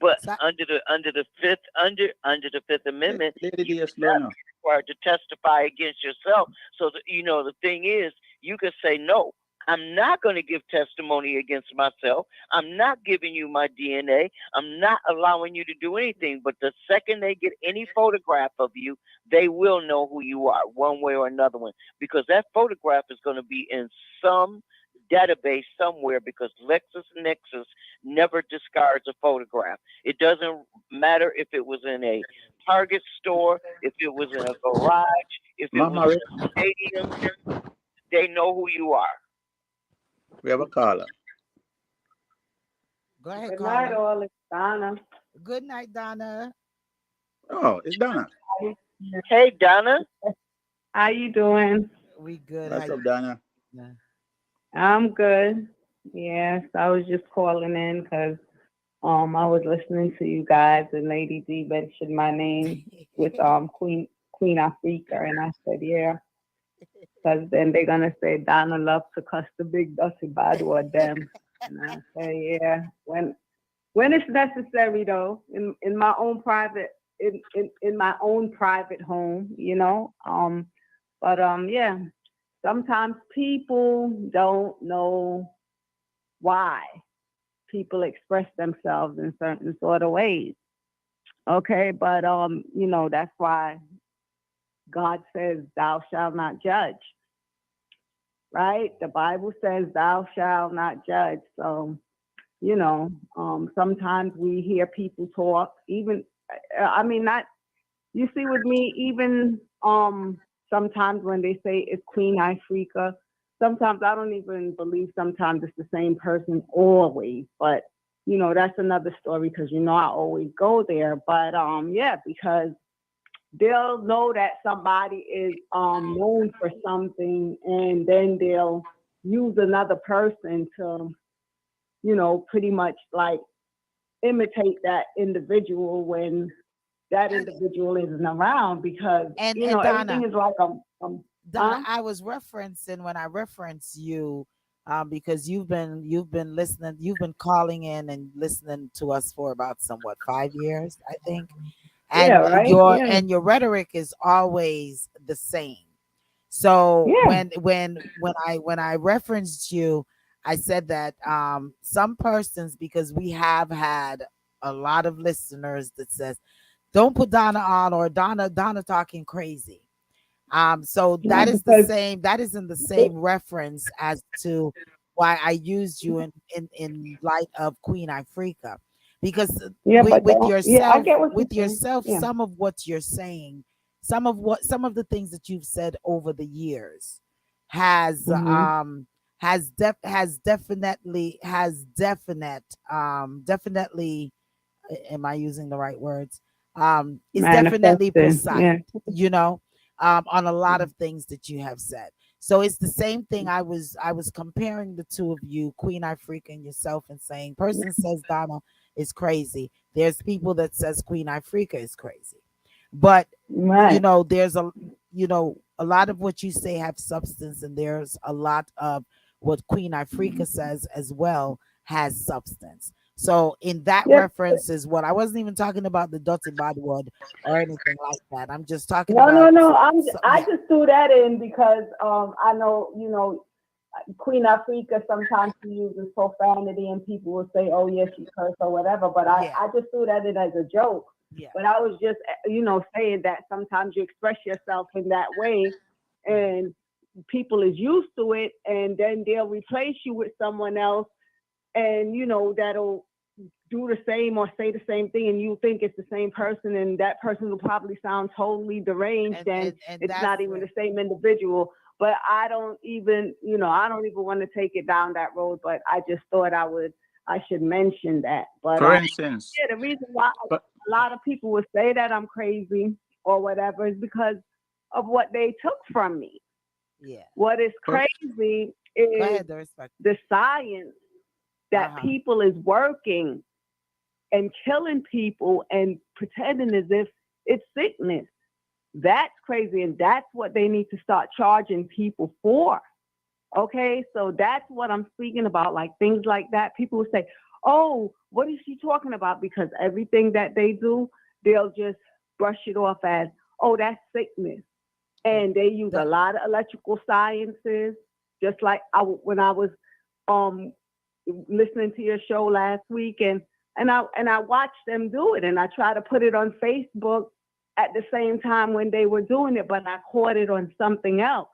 But under the Fifth Amendment, Lady you're D, slow now. required to testify against yourself. So that, the thing is, you can say no. I'm not going to give testimony against myself. I'm not giving you my DNA. I'm not allowing you to do anything. But the second they get any photograph of you, they will know who you are, one way or another one, because that photograph is going to be in some database somewhere, because LexisNexis never discards a photograph. It doesn't matter if it was in a Target store, if it was in a garage, if it was in a stadium, they know who you are. We have a caller. Go ahead, Good caller. night, all. It's Donna. Good night, Donna. Oh, it's Donna. Hey, Donna. How you doing? We good. What's How up, you- Donna? I'm good. Yes, I was just calling in because I was listening to you guys and Lady D mentioned my name with Queen Africa, and I said yeah, because then they're gonna say Donna loves to cuss the big dusty bad word them, and I say yeah, when it's necessary though, in my own private in my own private home, but yeah, sometimes people don't know why people express themselves in certain sort of ways. Okay, but that's why God says thou shalt not judge. Right? The Bible says thou shalt not judge. So, sometimes we hear people talk, even not you see with me, even sometimes when they say it's Queen Ifrica, sometimes I don't even believe sometimes it's the same person always, but that's another story because I always go there. But yeah, because they'll know that somebody is known for something, and then they'll use another person to, pretty much like imitate that individual when that individual isn't around, because and everything Donna, is like Donna, I was referencing when I reference you, because you've been listening, you've been calling in and listening to us for about 5 years, I think, and yeah, right, your rhetoric is always the same. So yeah. when I referenced you, I said that some persons, because we have had a lot of listeners that says, don't put Donna on, or Donna talking crazy. So Yeah, that is the because same, that is in the same reference as to why I used you in light of Queen Ifrica. Because yeah, but with I yourself, get what you're saying. Yeah. some of what you're saying, some of the things that you've said over the years has definitely, am I using the right words? Is definitely Manifesting. precise, Yeah. on a lot of things that you have said. So it's the same thing. I was comparing the two of you, Queen Ifrica and yourself, and saying, person says Donna is crazy. There's people that says Queen Ifrica is crazy. But Right. there's a lot of what you say have substance, and there's a lot of what Queen Ifrica says as well has substance. So in that Yep. reference is what I wasn't even talking about the dirty body word or anything like that. I'm just talking No, about I just threw that in because I know Queen Africa sometimes she uses profanity and people will say, oh yeah, she cursed or whatever, but I just threw that in as a joke. Yeah. But I was just saying that sometimes you express yourself in that way and people is used to it, and then they'll replace you with someone else, and that'll do the same or say the same thing, and you think it's the same person, and that person will probably sound totally deranged, and it's not even the same individual. But I don't even want to take it down that road, but I just thought I should mention that. But For instance, the reason why a lot of people would say that I'm crazy or whatever is because of what they took from me. Yeah. What is crazy is the science that Uh-huh. people is working and killing people and pretending as if it's sickness. That's crazy, and that's what they need to start charging people for. Okay, so that's what I'm speaking about. Like things like that, people will say, "Oh, what is she talking about?" Because everything that they do, they'll just brush it off as, "Oh, that's sickness," and they use a The, lot of electrical sciences. Just like when I was um listening to your show last week, and I watched them do it, and I try to put it on Facebook at the same time when they were doing it, but I caught it on something else.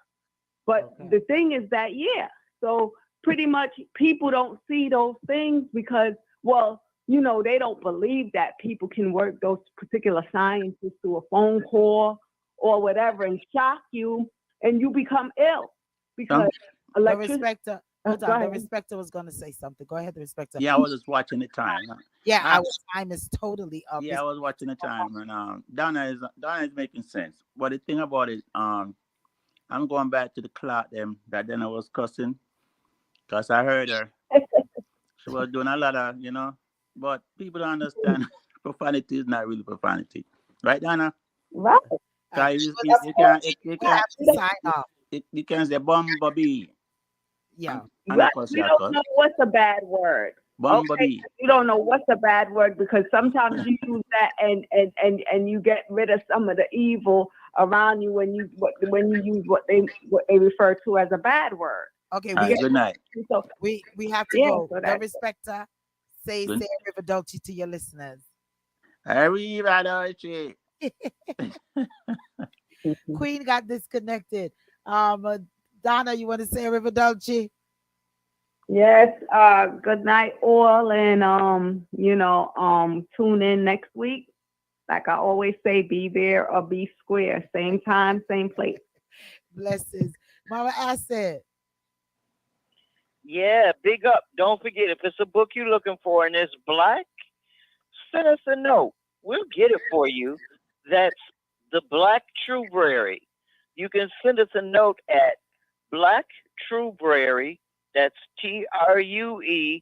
But okay. the thing is that, yeah, so pretty much people don't see those things because, well, they don't believe that people can work those particular sciences through a phone call or whatever and shock you and you become ill because Um, The electricity. respecter, hold Go on. The ahead. respecter was going to say something. Go ahead, the respecter. yeah, I was just watching the time. Yeah, Ah, our time is totally up. yeah, I It's, was watching the time, and Donna is making sense. But the thing about it, I'm going back to the clock them that then I was cussing because I heard her. She was doing a lot of, but people don't understand profanity is not really profanity, right, Donna? Right. Because she you, was, you, you can't, we have to sign off. you can't say bumblebee Yeah. and a Right. cuss We your don't cuss. know what's a bad word. Okay, Bumblebee. you don't know what's a bad word because sometimes you use that and you get rid of some of the evil around you when you use what they refer to as a bad word. Okay, All You right, get good night. so we have to yeah, go. so The that's respecter, say Good. River Dolce to your listeners. Arriba, Dolce. Queen got disconnected. Uh, Donna, you want to say River Dolce? yes. Good night, all, and tune in next week. Like I always say, be there or be square. Same time, same place. Blessings. Mama Acid. Yeah, big up. Don't forget, if it's a book you're looking for and it's black, send us a note. We'll get it for you. That's the Black Trueberry. You can send us a note at Black Trueberry. That's TRUEBRARY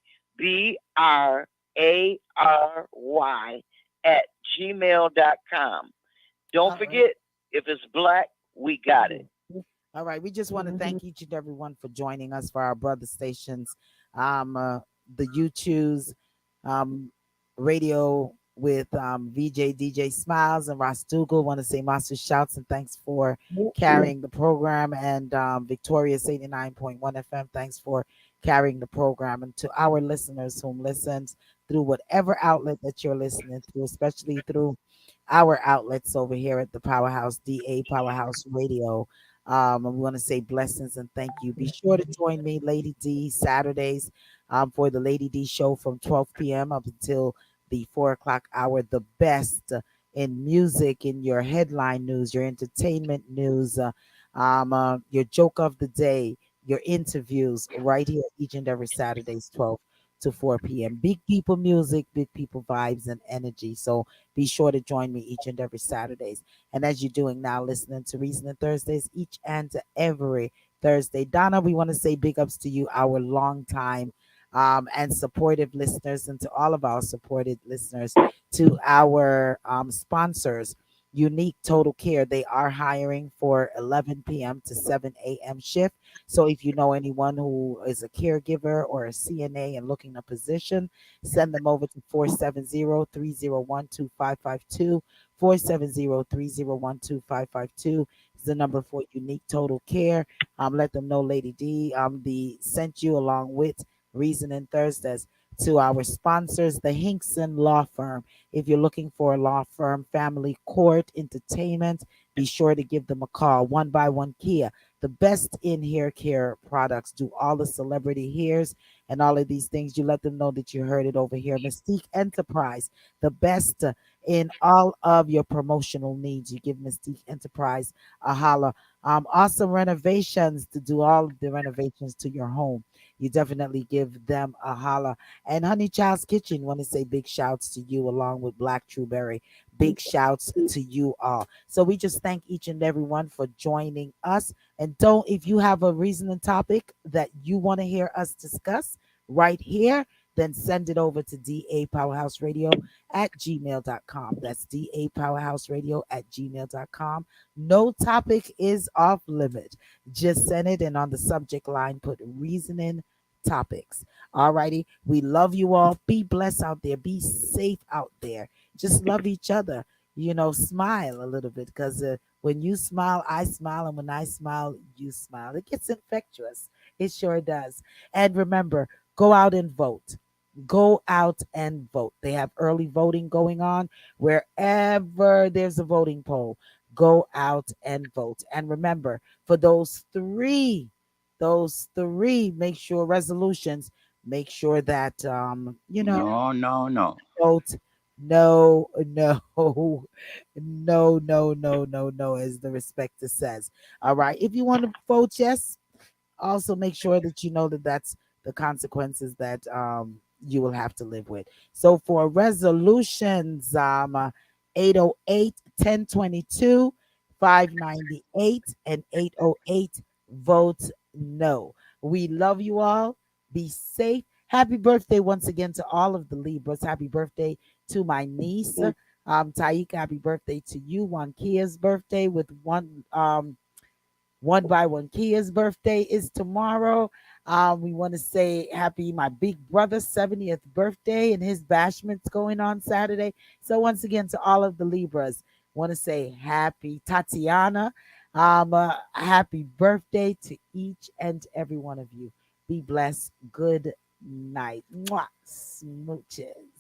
at gmail.com. Don't All right. forget, if it's black, we got it. All right. We just want to Mhm. thank each and every one for joining us for our brother stations. Uh, the YouTubes, um, radio with VJ DJ Smiles and Ross Dougal. Want to say master shouts and thanks for carrying the program. And Victorious 89.1 FM, thanks for carrying the program. And to our listeners whom listens through whatever outlet that you're listening through, especially through our outlets over here at the Powerhouse DA Powerhouse Radio. And we want to say blessings and thank you. Be sure to join me, Lady D, Saturdays for the Lady D show from 12 p.m. up until the 4 o'clock hour. The best in music, in your headline news, your entertainment news, your joke of the day, your interviews, right here each and every Saturdays, 12 to 4 p.m. Big people music, big people vibes and energy. So be sure to join me each and every Saturdays. And as you're doing now, listening to Reasoning Thursdays each and every Thursday. Donna, we want to say big ups to you, our long time and supportive listeners, and to all of our supported listeners, to our sponsors. Unique Total Care, they are hiring for 11 p.m. to 7 a.m. shift. So if you know anyone who is a caregiver or a CNA and looking a position, send them over to 470-301-2552. 470-301-2552 is the number for Unique Total Care. Let them know Lady D sent you along with Reasoning Thursdays. To our sponsors, the Hinkson Law Firm. If you're looking for a law firm, family court, entertainment, be sure to give them a call. One by One Kia, the best in hair care products, do all the celebrity hairs and all of these things. You let them know that you heard it over here. Mystique Enterprise, the best in all of your promotional needs. You give Mystique Enterprise a holler. Awesome renovations to do all of the renovations to your home. You definitely give them a holler. And Honey Child's Kitchen, want to say big shouts to you along with Black Trueberry. Big shouts to you all. So we just thank each and every one for joining us. And don't, if you have a reasoning topic that you want to hear us discuss right here, then send it over to dapowerhouseradio@gmail.com. That's dapowerhouseradio@gmail.com. No topic is off limit. Just send it, and on the subject line, put reasoning topics. All righty. We love you all. Be blessed out there. Be safe out there. Just love each other. Smile a little bit, because when you smile, I smile. And when I smile, you smile. It gets infectious. It sure does. And remember, go out and vote. Go out and vote. They have early voting going on wherever there's a voting poll. Go out and vote. And remember, for those three, make sure resolutions, make sure that No. vote no, no, no, as the respecter says. All right. If you want to vote yes, also make sure that you know that that's the consequences that you will have to live with. So for resolutions, 808, 1022, 598, and 808, vote no. We love you all. Be safe. Happy birthday once again to all of the Libras. Happy birthday to my niece, Taika. Happy birthday to you. Juan Kia's birthday with one by one. Kia's birthday is tomorrow. We want to say happy my big brother's 70th birthday, and his bashment's going on Saturday. So once again, to all of the Libras, want to say happy Tatiana. Happy birthday to each and every one of you. Be blessed. Good night. Mwah. Smooches.